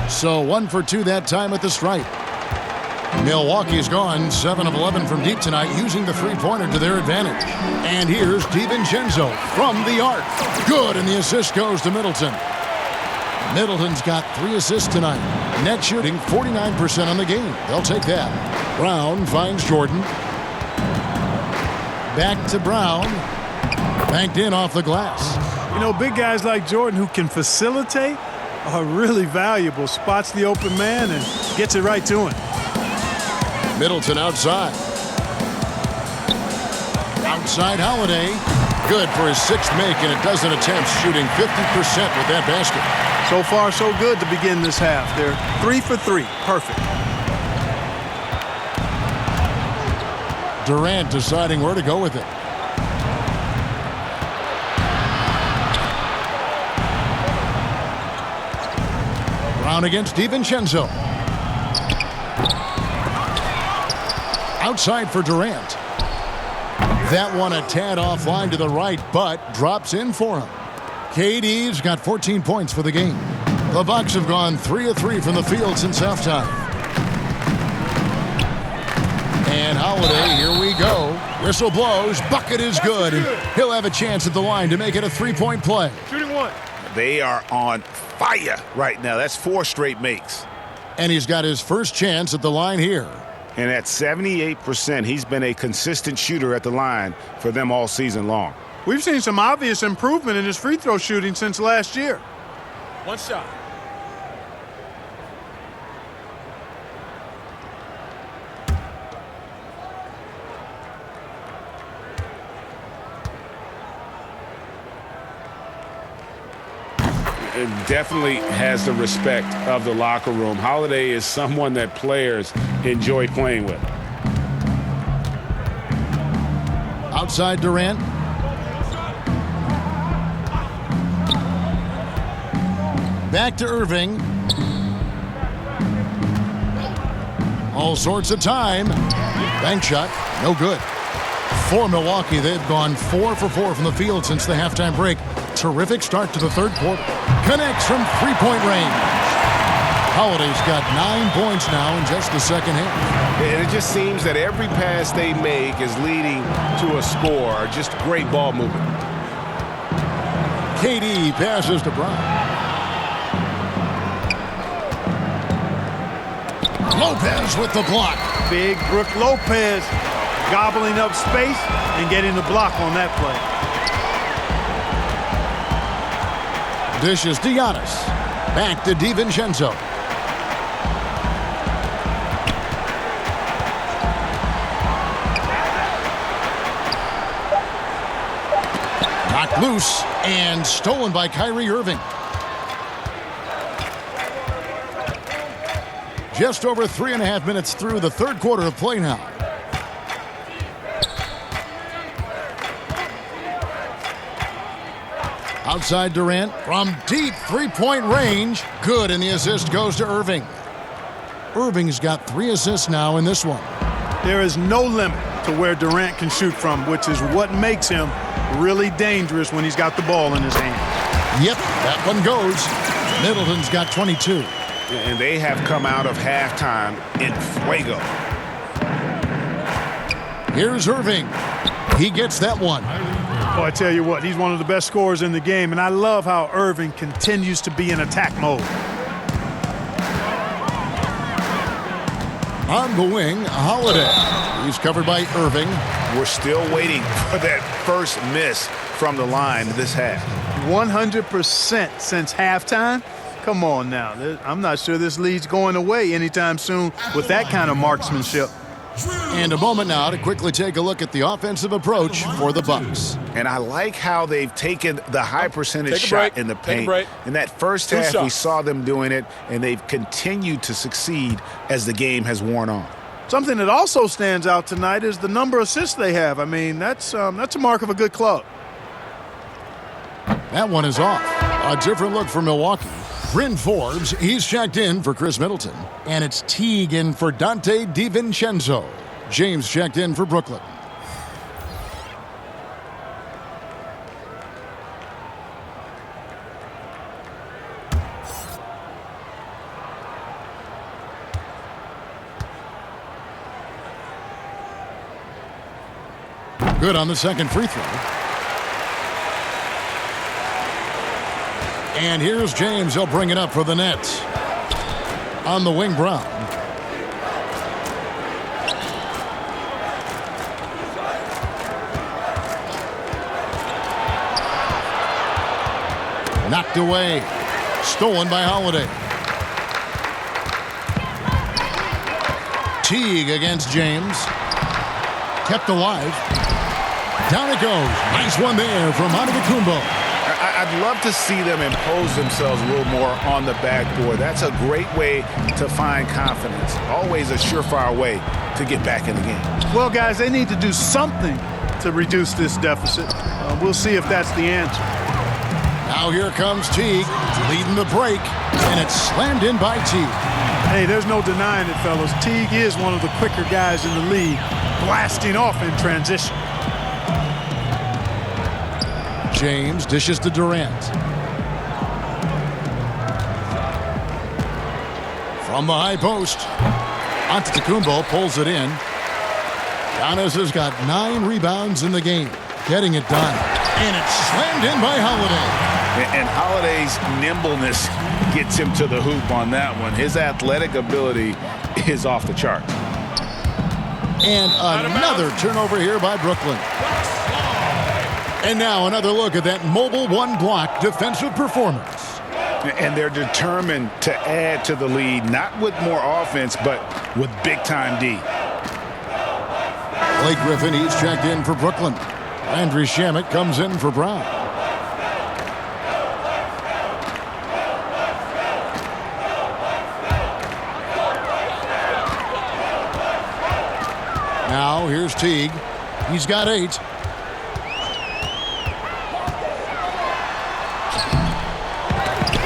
So 1 for 2 that time at the stripe. Milwaukee's gone 7 of 11 from deep tonight, using the three-pointer to their advantage. And here's DiVincenzo from the arc. Good, and the assist goes to Middleton. Middleton's got 3 assists tonight. Net shooting 49% on the game. They'll take that. Brown finds Jordan. Back to Brown. Banked in off the glass. You know, big guys like Jordan who can facilitate are really valuable. Spots the open man and gets it right to him. Middleton outside. Outside Holiday. Good for his 6th make, and a dozen attempts, shooting 50% with that basket. So far, so good to begin this half. They're 3 for 3. Perfect. Durant deciding where to go with it. Brown against DiVincenzo. Outside for Durant. That one a tad offline to the right, but drops in for him. KD's got 14 points for the game. The Bucks have gone 3 of 3 from the field since halftime. And Holiday, here we go. Whistle blows, bucket is good. He'll have a chance at the line to make it a 3-point play. Shooting 1. They are on fire right now. That's 4 straight makes. And he's got his first chance at the line here. And at 78%, he's been a consistent shooter at the line for them all season long. We've seen some obvious improvement in his free throw shooting since last year. 1 shot. It definitely has the respect of the locker room. Holiday is someone that players enjoy playing with. Outside Durant. Back to Irving. All sorts of time. Bank shot, no good. For Milwaukee, they've gone 4 for 4 from the field since the halftime break. Terrific start to the third quarter. Connects from three-point range. Holiday's got 9 points now in just the second half. And it just seems that every pass they make is leading to a score. Just great ball movement. KD passes to Brown. Lopez with the block. Big Brook Lopez gobbling up space and getting the block on that play. Dishes to Giannis. Back to DiVincenzo. Knocked loose and stolen by Kyrie Irving. Just over 3.5 minutes through the third quarter of play now. Outside Durant from deep three-point range. Good, and the assist goes to Irving. Irving's got 3 assists now in this one. There is no limit to where Durant can shoot from, which is what makes him really dangerous when he's got the ball in his hand. Yep, that one goes. Middleton's got 22. And they have come out of halftime in fuego. Here's Irving. He gets that one. Well, I tell you what, he's one of the best scorers in the game, and I love how Irving continues to be in attack mode. On the wing, Holiday. He's covered by Irving. We're still waiting for that first miss from the line this half. 100% since halftime? Come on now. I'm not sure this lead's going away anytime soon with that kind of marksmanship. And a moment now to quickly take a look at the offensive approach for the Bucks. And I like how they've taken the high percentage shot in the paint. In that first half, we saw them doing it, and they've continued to succeed as the game has worn on. Something that also stands out tonight is the number of assists they have. I mean, that's a mark of a good club. That one is off. A different look for Milwaukee. Bryn Forbes, he's checked in for Chris Middleton. And it's Teague in for Dante DiVincenzo. James checked in for Brooklyn. Good on the second free throw. And here's James. He'll bring it up for the Nets. On the wing, Brown. Knocked away. Stolen by Holiday. Teague against James. Kept alive. Down it goes. Nice one there from Antetokounmpo. I'd love to see them impose themselves a little more on the backboard. That's a great way to find confidence. Always a surefire way to get back in the game. Well, guys, they need to do something to reduce this deficit. We'll see if that's the answer. Now here comes Teague, leading the break, and it's slammed in by Teague. Hey, there's no denying it, fellas. Teague is one of the quicker guys in the league, blasting off in transition. James dishes to Durant. From the high post, Antetokounmpo pulls it in. Giannis has got 9 rebounds in the game, getting it done. And it's slammed in by Holiday. And Holiday's nimbleness gets him to the hoop on that one. His athletic ability is off the charts. And another turnover here by Brooklyn. And now another look at that mobile one-block defensive performance. And they're determined to add to the lead, not with more offense, but with big-time D. Blake Griffin, he's checked in for Brooklyn. Landry Shamet comes in for Brown. Now here's Teague. He's got 8.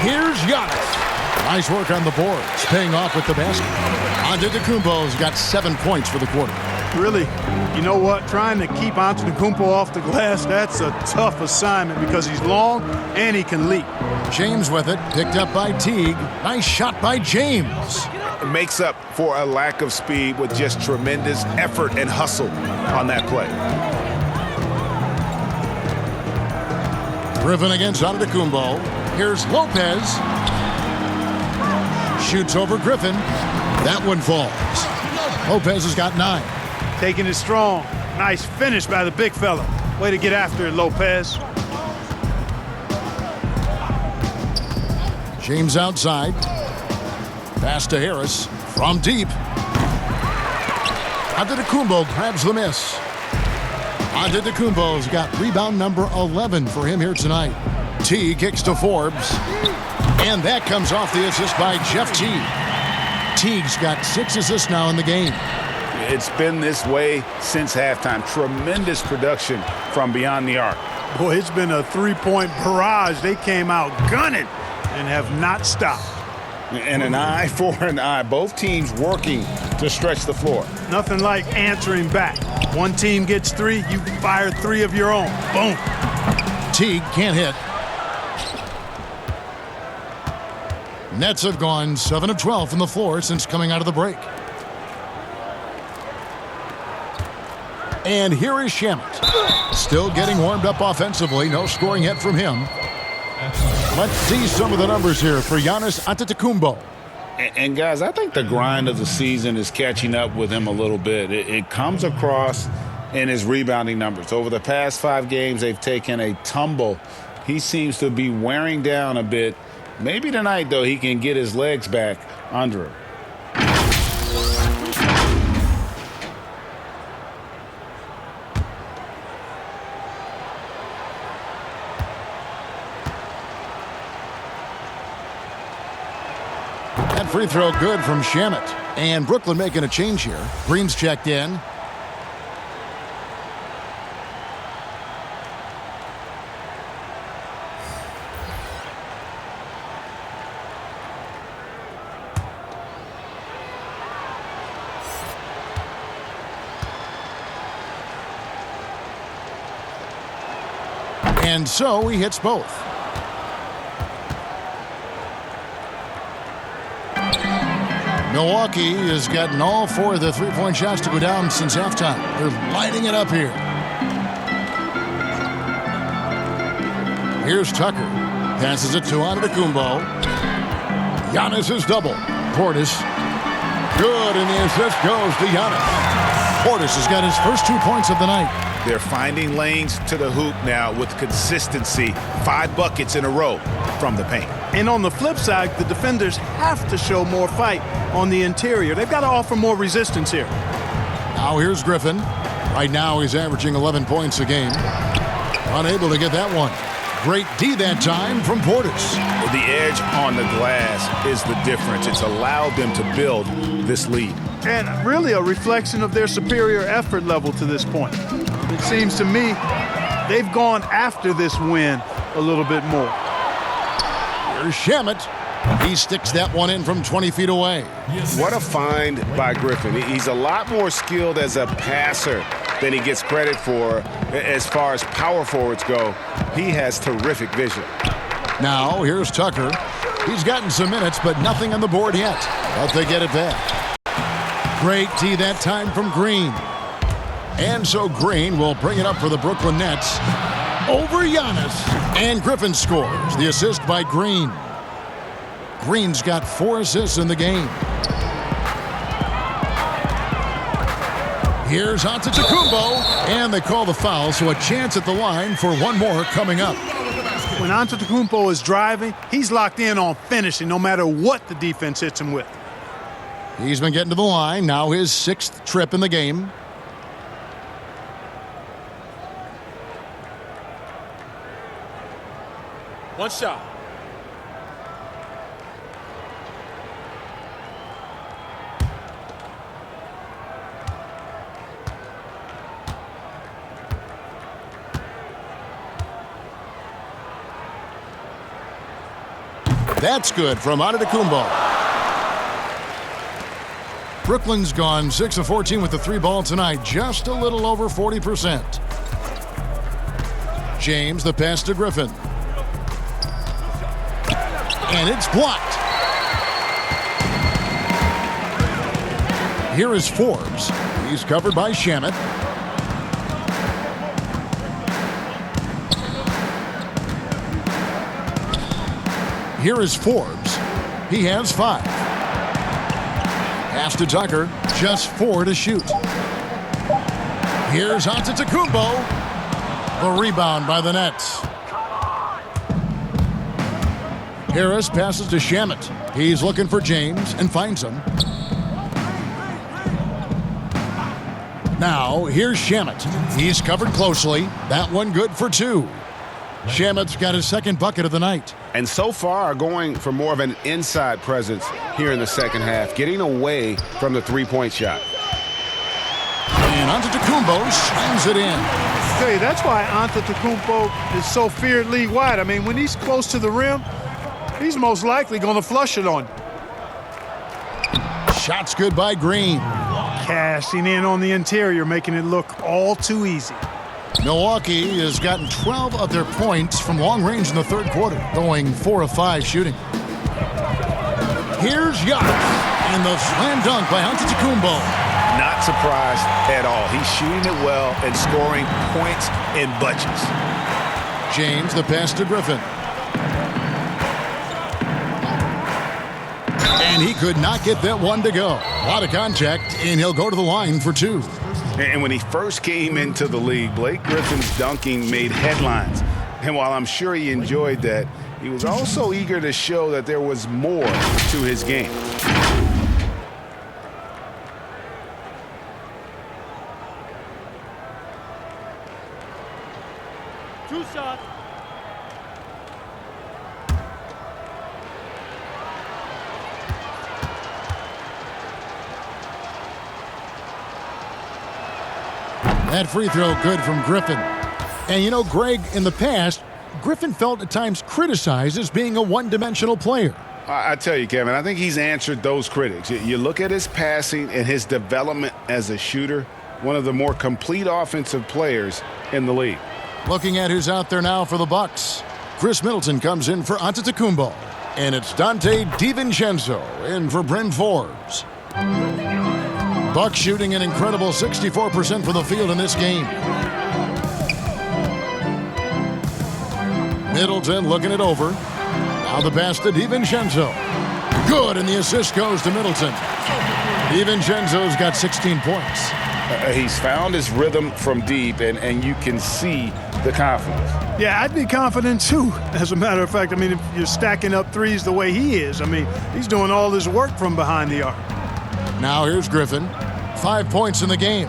Here's Giannis. Nice work on the boards, paying off with the basket. Antetokounmpo's got 7 points for the quarter. Really, you know what? Trying to keep Antetokounmpo off the glass, that's a tough assignment because he's long and he can leap. James with it, picked up by Teague. Nice shot by James. It makes up for a lack of speed with just tremendous effort and hustle on that play. Griffin against Antetokounmpo. Here's Lopez. Shoots over Griffin. That one falls. Lopez has got 9. Taking it strong. Nice finish by the big fella. Way to get after it, Lopez. James outside. Pass to Harris. From deep. Antetokounmpo grabs the miss. Antetokounmpo's got rebound number 11 for him here tonight. T kicks to Forbes. And that comes off the assist by Jeff Teague. Teague's got 6 assists now in the game. It's been this way since halftime. Tremendous production from beyond the arc. Boy, it's been a 3-point barrage. They came out gunning and have not stopped. And an eye for an eye. Both teams working to stretch the floor. Nothing like answering back. One team gets 3, you fire 3 of your own. Boom. Teague can't hit. Nets have gone 7 of 12 from the floor since coming out of the break. And here is Shamet. Still getting warmed up offensively. No scoring yet from him. Let's see some of the numbers here for Giannis Antetokounmpo. And guys, I think the grind of the season is catching up with him a little bit. It comes across in his rebounding numbers. Over the past 5 games, they've taken a tumble. He seems to be wearing down a bit. Maybe tonight, though, he can get his legs back under him. That free throw good from Shamet. And Brooklyn making a change here. Green's checked in. And so he hits both. Milwaukee has gotten all 4 of the three-point shots to go down since halftime. They're lighting it up here. Here's Tucker. Passes it to Antetokounmpo. Giannis is double. Portis. Good, and the assist goes to Giannis. Portis has got his first 2 points of the night. They're finding lanes to the hoop now with consistency. 5 buckets in a row from the paint. And on the flip side, the defenders have to show more fight on the interior. They've got to offer more resistance here. Now here's Griffin. Right now he's averaging 11 points a game. Unable to get that one. Great D that time from Portis. The edge on the glass is the difference. It's allowed them to build this lead. And really a reflection of their superior effort level to this point. It seems to me they've gone after this win a little bit more. Here's Shamet. He sticks that one in from 20 feet away. What a find by Griffin. He's a lot more skilled as a passer than he gets credit for as far as power forwards go. He has terrific vision. Now here's Tucker. He's gotten some minutes, but nothing on the board yet. But they get it back. Great D that time from Green. And so Green will bring it up for the Brooklyn Nets over Giannis. And Griffin scores. The assist by Green. Green's got 4 assists in the game. Here's Antetokounmpo, and they call the foul, so a chance at the line for one more coming up. When Antetokounmpo is driving, he's locked in on finishing no matter what the defense hits him with. He's been getting to the line. Now his 6th trip in the game. One shot. That's good from Antetokounmpo. Brooklyn's gone 6 of 14 with the 3 ball tonight, just a little over 40%. James, the pass to Griffin. And it's blocked. Here is Forbes. He's covered by Shamet. Here is Forbes. He has 5. Pass to Tucker. Just 4 to shoot. Here's Antetokounmpo. The rebound by the Nets. Harris passes to Shamet. He's looking for James and finds him. Now, here's Shamet. He's covered closely. That one good for 2. Shamet's got his 2nd bucket of the night. And so far going for more of an inside presence here in the second half, getting away from the three-point shot. And Antetokounmpo slams it in. I tell you, that's why Antetokounmpo is so feared league-wide. I mean, when he's close to the rim, he's most likely going to flush it on you. Shot's good by Green. Cashing in on the interior, making it look all too easy. Milwaukee has gotten 12 of their points from long range in the 3rd quarter, going 4 of 5 shooting. Here's Giannis, and the slam dunk by Antetokounmpo. Not surprised at all. He's shooting it well and scoring points in bunches. James, the pass to Griffin. And he could not get that one to go. A lot of contact, and he'll go to the line for 2. And when he first came into the league, Blake Griffin's dunking made headlines. And while I'm sure he enjoyed that, he was also eager to show that there was more to his game. Two shots. That free throw good from Griffin. And you know, Greg, in the past, Griffin felt at times criticized as being a one-dimensional player. I tell you, Kevin, I think he's answered those critics. You look at his passing and his development as a shooter, one of the more complete offensive players in the league. Looking at who's out there now for the Bucks. Chris Middleton comes in for Antetokounmpo. And it's Dante DiVincenzo in for Bryn Forbes. Bucks shooting an incredible 64% from the field in this game. Middleton looking it over. Now the pass to DiVincenzo. Good, and the assist goes to Middleton. DiVincenzo's got 16 points. He's found his rhythm from deep, and you can see the confidence. Yeah, I'd be confident too, as a matter of fact. I mean, if you're stacking up threes the way he is, I mean, he's doing all his work from behind the arc. Now here's Griffin. 5 points in the game.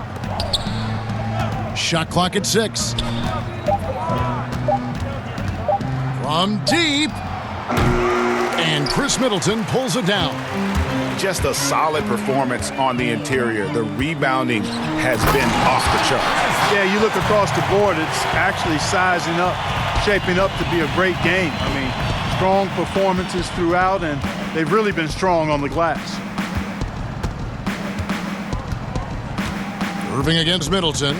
Shot clock at 6. From deep. And Chris Middleton pulls it down. Just a solid performance on the interior. The rebounding has been off the charts. Yeah, you look across the board, it's actually sizing up, shaping up to be a great game. I mean, strong performances throughout, and they've really been strong on the glass. Irving against Middleton.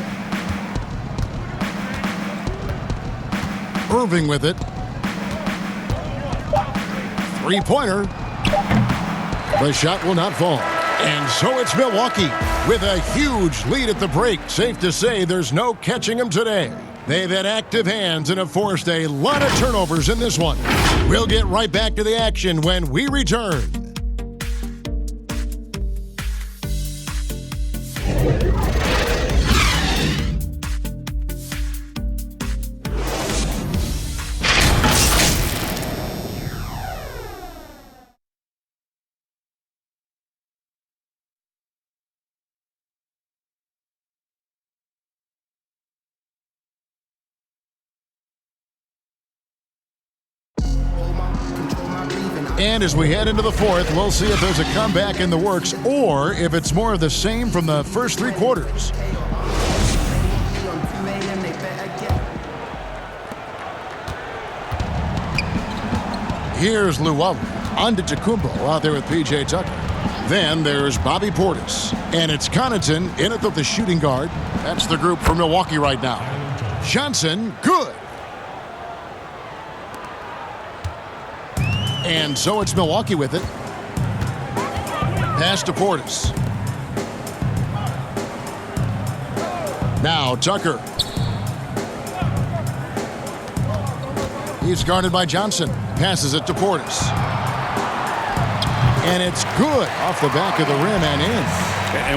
Irving with it. Three-pointer. The shot will not fall. And so it's Milwaukee with a huge lead at the break. Safe to say there's no catching them today. They've had active hands and have forced a lot of turnovers in this one. We'll get right back to the action when we return. And as we head into the fourth, we'll see if there's a comeback in the works or if it's more of the same from the first 3 quarters. Here's Luwawu. Antetokounmpo out there with P.J. Tucker. Then there's Bobby Portis. And it's Connaughton in it with the shooting guard. That's the group for Milwaukee right now. Johnson, good. And so it's Milwaukee with it. Pass to Portis. Now Tucker. He's guarded by Johnson. Passes it to Portis. And it's good off the back of the rim and in.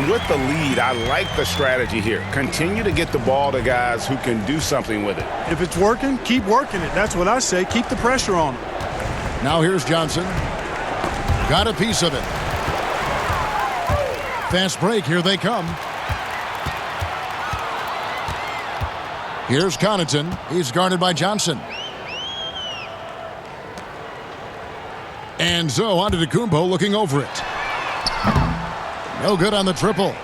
And with the lead, I like the strategy here. Continue to get the ball to guys who can do something with it. If it's working, keep working it. That's what I say. Keep the pressure on them. Now here's Johnson. Got a piece of it. Fast break. Here they come. Here's Connaughton. He's guarded by Johnson. And so Antetokounmpo looking over it. No good on the triple.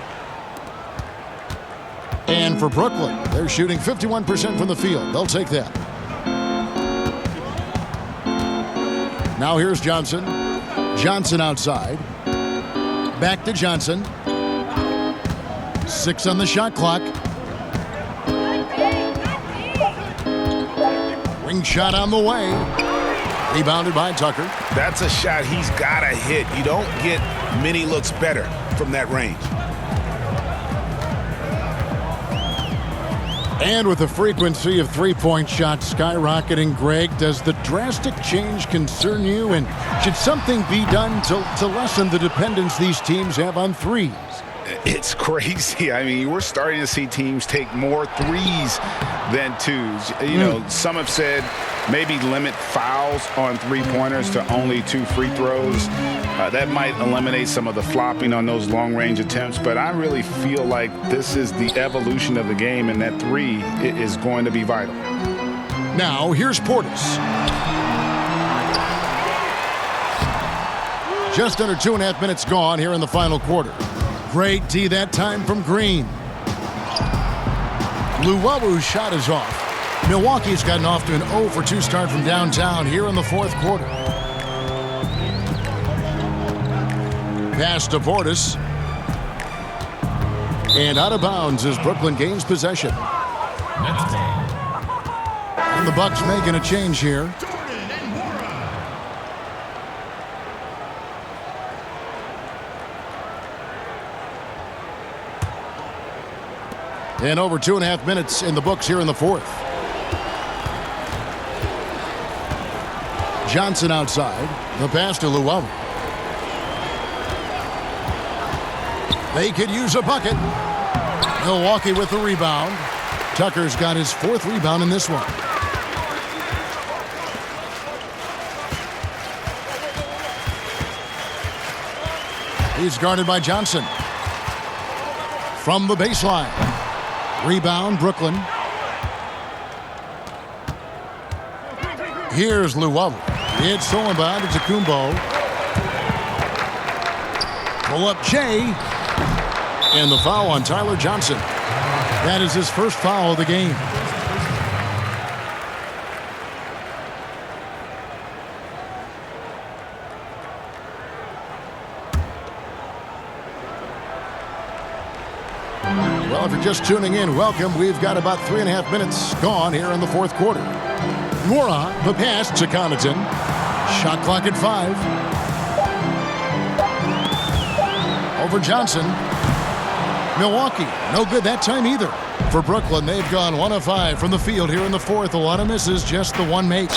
And for Brooklyn, they're shooting 51% from the field. They'll take that. Now here's Johnson. Johnson outside. Back to Johnson. 6 on the shot clock. Ring shot on the way. Rebounded by Tucker. That's a shot he's got to hit. You don't get many looks better from that range. And with the frequency of three-point shots skyrocketing, Greg, does the drastic change concern you? And should something be done to lessen the dependence these teams have on threes? It's crazy. I mean, we're starting to see teams take more threes than twos. You know, some have said maybe limit fouls on three-pointers to only 2 free throws. That might eliminate some of the flopping on those long-range attempts, but I really feel like this is the evolution of the game, and that three is going to be vital. Now, here's Portis. Just under 2.5 minutes gone here in the final quarter. Great D that time from Green. Luwabu's shot is off. Milwaukee's gotten off to an 0-for-2 start from downtown here in the fourth quarter. Pass to Portis. And out of bounds as Brooklyn gains possession. And the Bucks making a change here. And over 2.5 minutes in the books here in the fourth. Johnson outside. The pass to Luwabu. They could use a bucket. Milwaukee with the rebound. Tucker's got his 4th rebound in this one. He's guarded by Johnson. From the baseline. Rebound, Brooklyn. Here's Luwabu. It's stolen by Antetokounmpo. Pull up Jay. And the foul on Tyler Johnson. That is his first foul of the game. Well, if you're just tuning in, welcome. We've got about 3.5 minutes gone here in the fourth quarter. Nwora, the pass to Connaughton. Shot clock at 5. Over Johnson. Milwaukee, no good that time either. For Brooklyn, they've gone 1 of 5 from the field here in the fourth. A lot of misses, just the one make.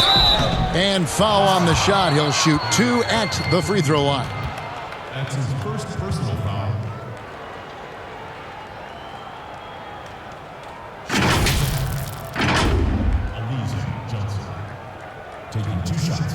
And foul on the shot. He'll shoot 2 at the free throw line. That's his first personal foul. Johnson taking 2 shots.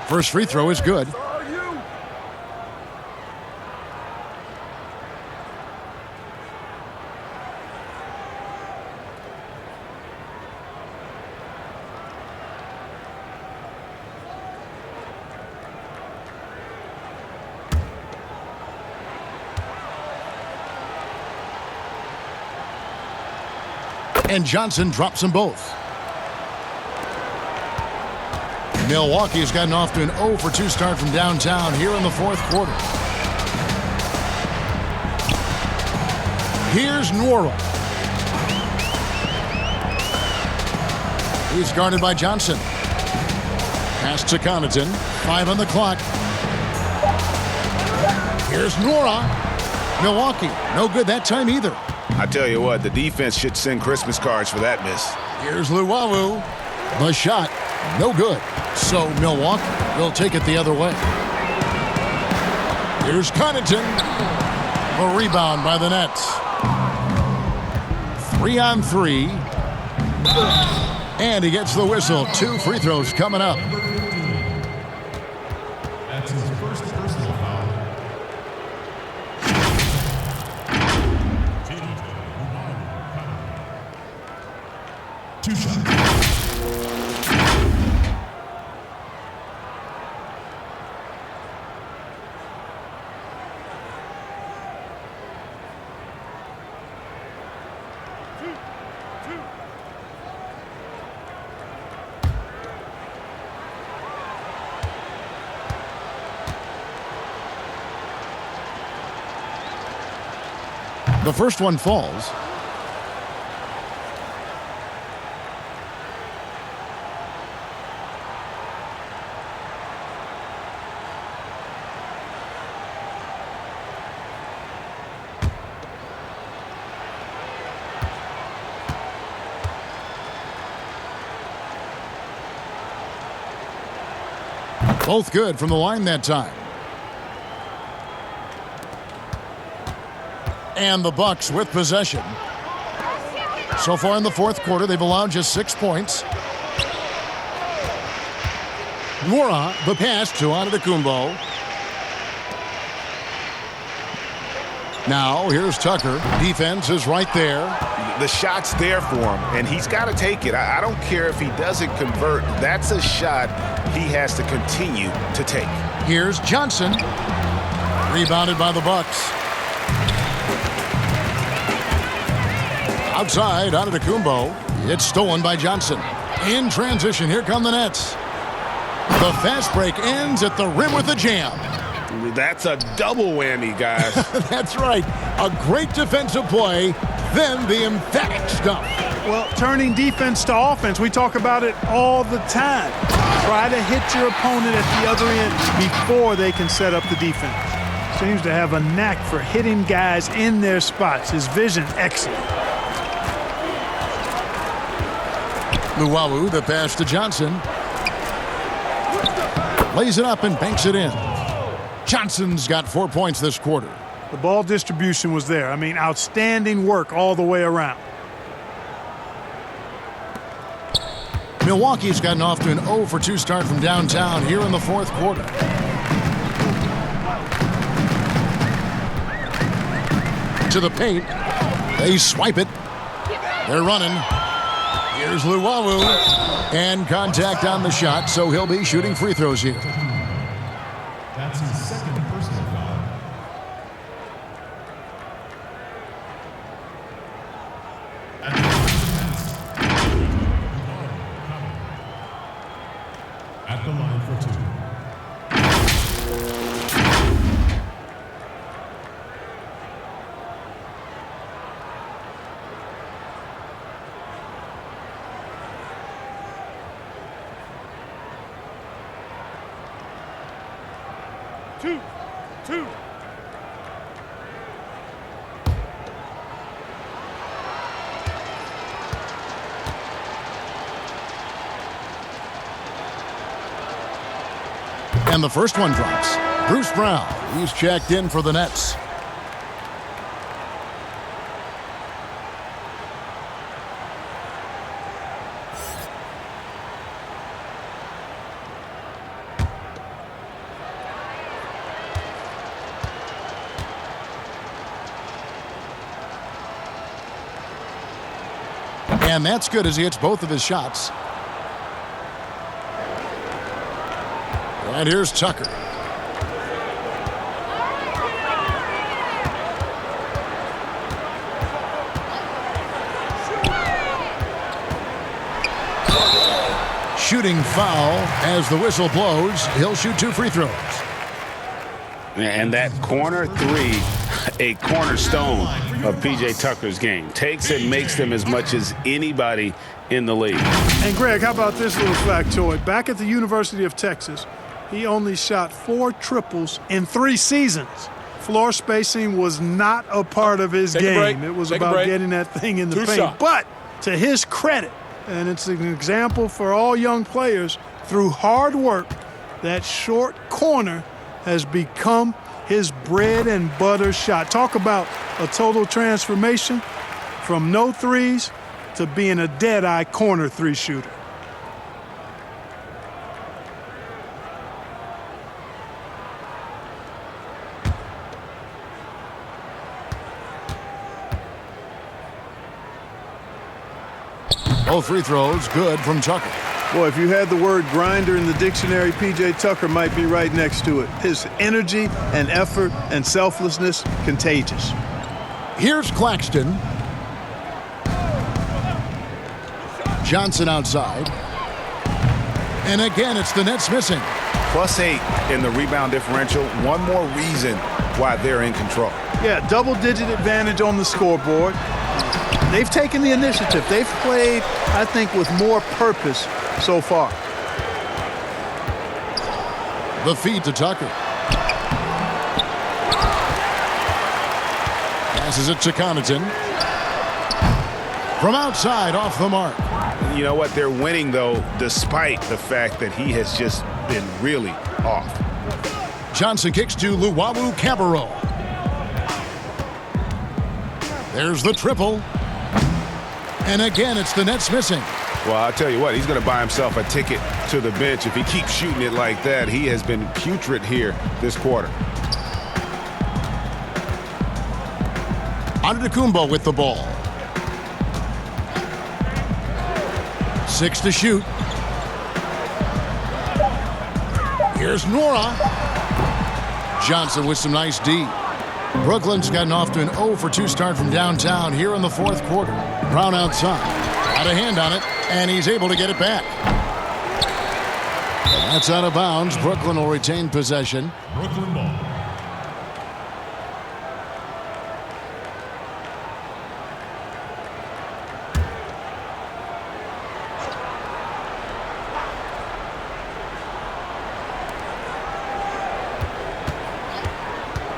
First free throw is good. And Johnson drops them both. Milwaukee's gotten off to an 0-for-2 start from downtown here in the fourth quarter. Here's Nwora. He's guarded by Johnson. Pass to Connaughton. 5 on the clock. Here's Nwora. Milwaukee, no good that time either. I tell you what, the defense should send Christmas cards for that miss. Here's Luwawu. The shot, no good. So Milwaukee will take it the other way. Here's Connaughton. A rebound by the Nets. 3 on 3. And he gets the whistle. 2 free throws coming up. That's his first personal foul. 2 shots. The first one falls. Both good from the line that time. And the Bucks with possession. So far in the fourth quarter, they've allowed just 6 points. Nwora, the pass to Antetokounmpo. Now, here's Tucker. Defense is right there. The shot's there for him, and he's got to take it. I don't care if he doesn't convert. That's a shot he has to continue to take. Here's Johnson. Rebounded by the Bucks. Outside, Antetokounmpo. It's stolen by Johnson. In transition, here come the Nets. The fast break ends at the rim with a jam. That's a double whammy, guys. That's right. A great defensive play, then the emphatic stuff. Well, turning defense to offense, we talk about it all the time. Try to hit your opponent at the other end before they can set up the defense. Seems to have a knack for hitting guys in their spots. His vision, excellent. Luwawu, the pass to Johnson. Lays it up and banks it in. Johnson's got 4 points this quarter. The ball distribution was there. I mean, outstanding work all the way around. Milwaukee's gotten off to an 0 for 2 start from downtown here in the fourth quarter. To the paint. They swipe it. They're running. Here's Luwawu. And contact on the shot, so he'll be shooting free throws here. That's his second personal foul. At the line for 2. Two. And the first one drops. Bruce Brown, he's checked in for the Nets. And that's good as he hits both of his shots. And here's Tucker. Shooting foul as the whistle blows. He'll shoot 2 free throws. And that corner three, a cornerstone of P.J. Tucker's game. Takes and makes them as much as anybody in the league. And, Greg, how about this little factoid? Back at the University of Texas, he only shot 4 triples in 3 seasons. Floor spacing was not a part of his game. It was about getting that thing in the paint. Shots. But to his credit, and it's an example for all young players, through hard work, that short corner has become his bread and butter shot. Talk about a total transformation from no threes to being a dead-eye corner 3 shooter. Both free throws good from Tucker. Boy, if you had the word grinder in the dictionary, P.J. Tucker might be right next to it. His energy and effort and selflessness, contagious. Here's Claxton. Johnson outside. And again, it's the Nets missing. +8 in the rebound differential. One more reason why they're in control. Yeah, double-digit advantage on the scoreboard. They've taken the initiative. They've played, I think, with more purpose so far. The feed to Tucker. Passes it to Connaughton. From outside, off the mark. You know what? They're winning, though, despite the fact that he has just been really off. Johnson kicks to Luwawu-Cabarrot. There's the triple. And again, it's the Nets missing. Well, I'll tell you what, he's going to buy himself a ticket to the bench if he keeps shooting it like that. He has been putrid here this quarter. Antetokounmpo with the ball. 6 to shoot. Here's Nora. Johnson with some nice D. Brooklyn's gotten off to an 0-for-2 start from downtown here in the fourth quarter. Brown outside. Got a hand on it, and he's able to get it back. That's out of bounds. Brooklyn will retain possession. Brooklyn ball.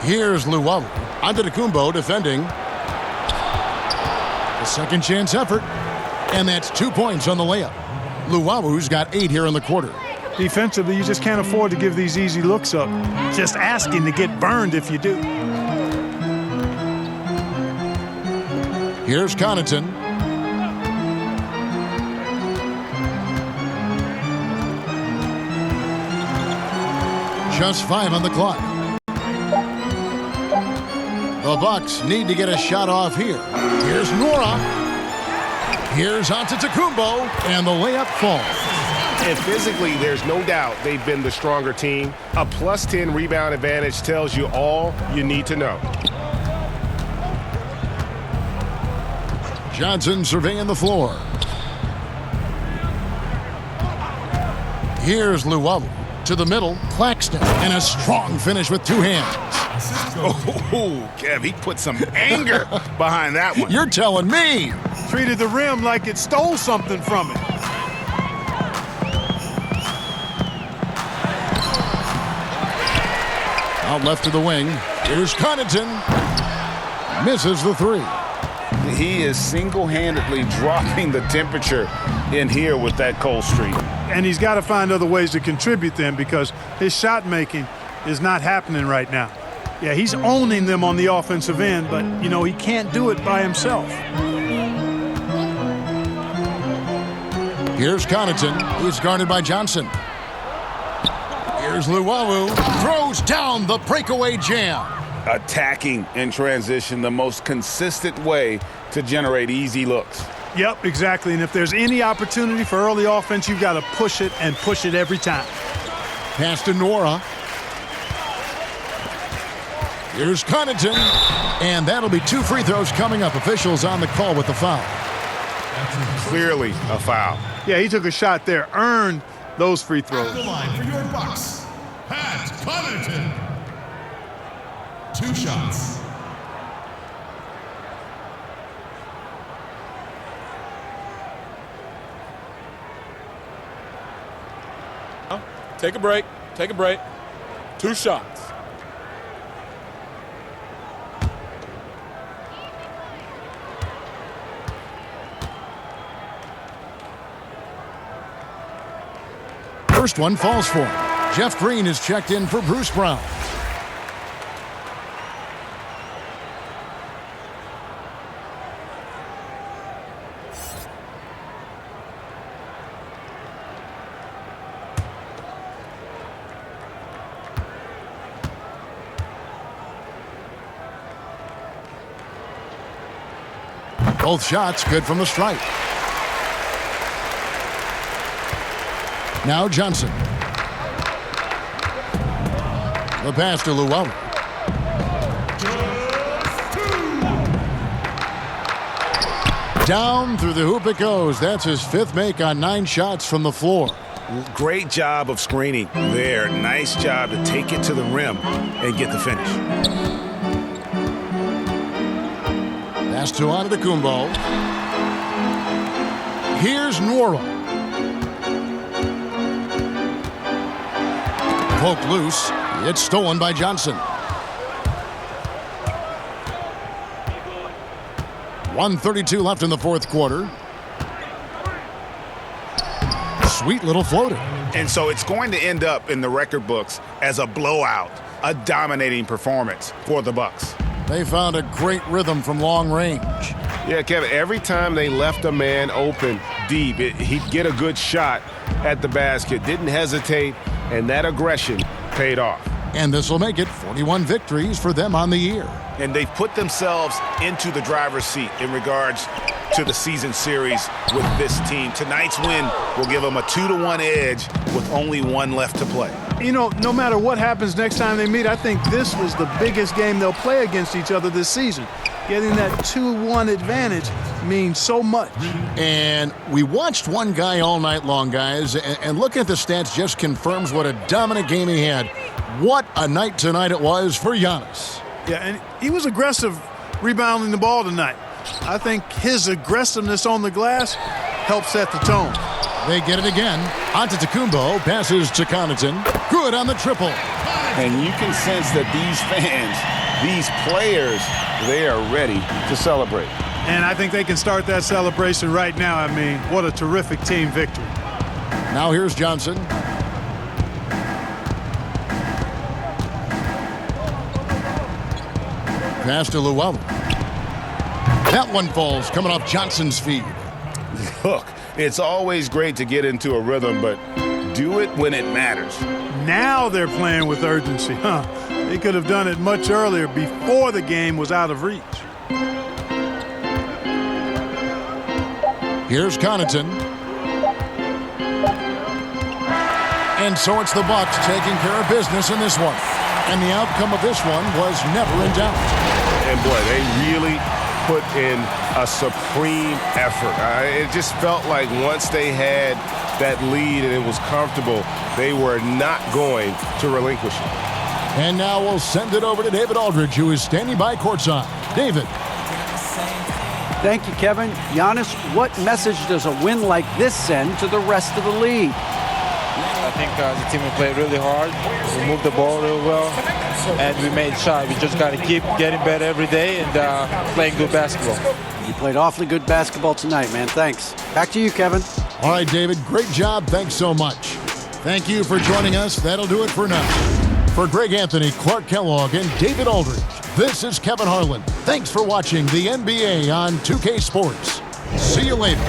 Here's Luwawu. Antetokounmpo defending. A second chance effort. And that's 2 points on the layup. Luwawu's got 8 here in the quarter. Defensively, you just can't afford to give these easy looks up. Just asking to get burned if you do. Here's Connaughton. Just 5 on the clock. The Bucks need to get a shot off here. Here's Nora. Here's Antetokounmpo, and the layup falls. And physically, there's no doubt they've been the stronger team. A +10 rebound advantage tells you all you need to know. Johnson surveying the floor. Here's Luwawu to the middle. Claxton, and a strong finish with 2 hands. Oh, Kev, he put some anger behind that one. You're telling me. Treated the rim like it stole something from it. Out left to the wing. Here's Connaughton. Misses the 3. He is single-handedly dropping the temperature in here with that cold streak. And he's got to find other ways to contribute then, because his shot making is not happening right now. Yeah, he's owning them on the offensive end, but, you know, he can't do it by himself. Here's Connaughton. He's guarded by Johnson. Here's Luwawu. Throws down the breakaway jam. Attacking in transition, the most consistent way to generate easy looks. Yep, exactly. And if there's any opportunity for early offense, you've got to push it and push it every time. Pass to Nora. Here's Connaughton. And that'll be 2 free throws coming up. Officials on the call with the foul. Clearly a foul. Yeah, he took a shot there. Earned those free throws. At the line for your Bucks, Pat Connaughton. 2 shots. Take a break. Take a break. 2 shots. First one falls for him. Jeff Green is checked in for Bruce Brown. Both shots good from the stripe. Now Johnson. The pass to Luwawu. Down through the hoop it goes. That's his 5th make on 9 shots from the floor. Great job of screening there. Nice job to take it to the rim and get the finish. Pass to Antetokounmpo. Here's Nwora. Poked loose. It's stolen by Johnson. 1:32 left in the fourth quarter. Sweet little floater. And so it's going to end up in the record books as a blowout, a dominating performance for the Bucks. They found a great rhythm from long range. Yeah, Kevin, every time they left a man open deep, he'd get a good shot at the basket. Didn't hesitate, and that aggression paid off. And this will make it 41 victories for them on the year. And they've put themselves into the driver's seat in regards to the season series with this team. Tonight's win will give them a 2-1 edge with only one left to play. You know, no matter what happens next time they meet, I think this was the biggest game they'll play against each other this season. Getting that 2-1 advantage means so much. And we watched one guy all night long, guys, and looking at the stats just confirms what a dominant game he had. What a night tonight it was for Giannis. Yeah, and he was aggressive rebounding the ball tonight. I think his aggressiveness on the glass helped set the tone. They get it again. Antetokounmpo passes to Connaughton. Good on the triple. And you can sense that these fans, these players, they are ready to celebrate. And I think they can start that celebration right now. I mean, what a terrific team victory. Now here's Johnson. Pass to Llewellyn. That one falls, coming off Johnson's feet. Look, it's always great to get into a rhythm, but do it when it matters. Now they're playing with urgency, huh? They could have done it much earlier, before the game was out of reach. Here's Connaughton. And so it's the Bucks taking care of business in this one. And the outcome of this one was never in doubt. And boy, they really put in a supreme effort. It just felt like once they had that lead and it was comfortable, they were not going to relinquish it. And now we'll send it over to David Aldridge, who is standing by courtside. David. Thank you, Kevin. Giannis, what message does a win like this send to the rest of the league? I think the team played really hard. We moved the ball really well, and we made shots. We just got to keep getting better every day and playing good basketball. You played awfully good basketball tonight, man. Thanks. Back to you, Kevin. All right, David, great job. Thanks so much. Thank you for joining us. That'll do it for now. For Greg Anthony, Clark Kellogg, and David Aldridge, this is Kevin Harlan. Thanks for watching the NBA on 2K Sports. See you later.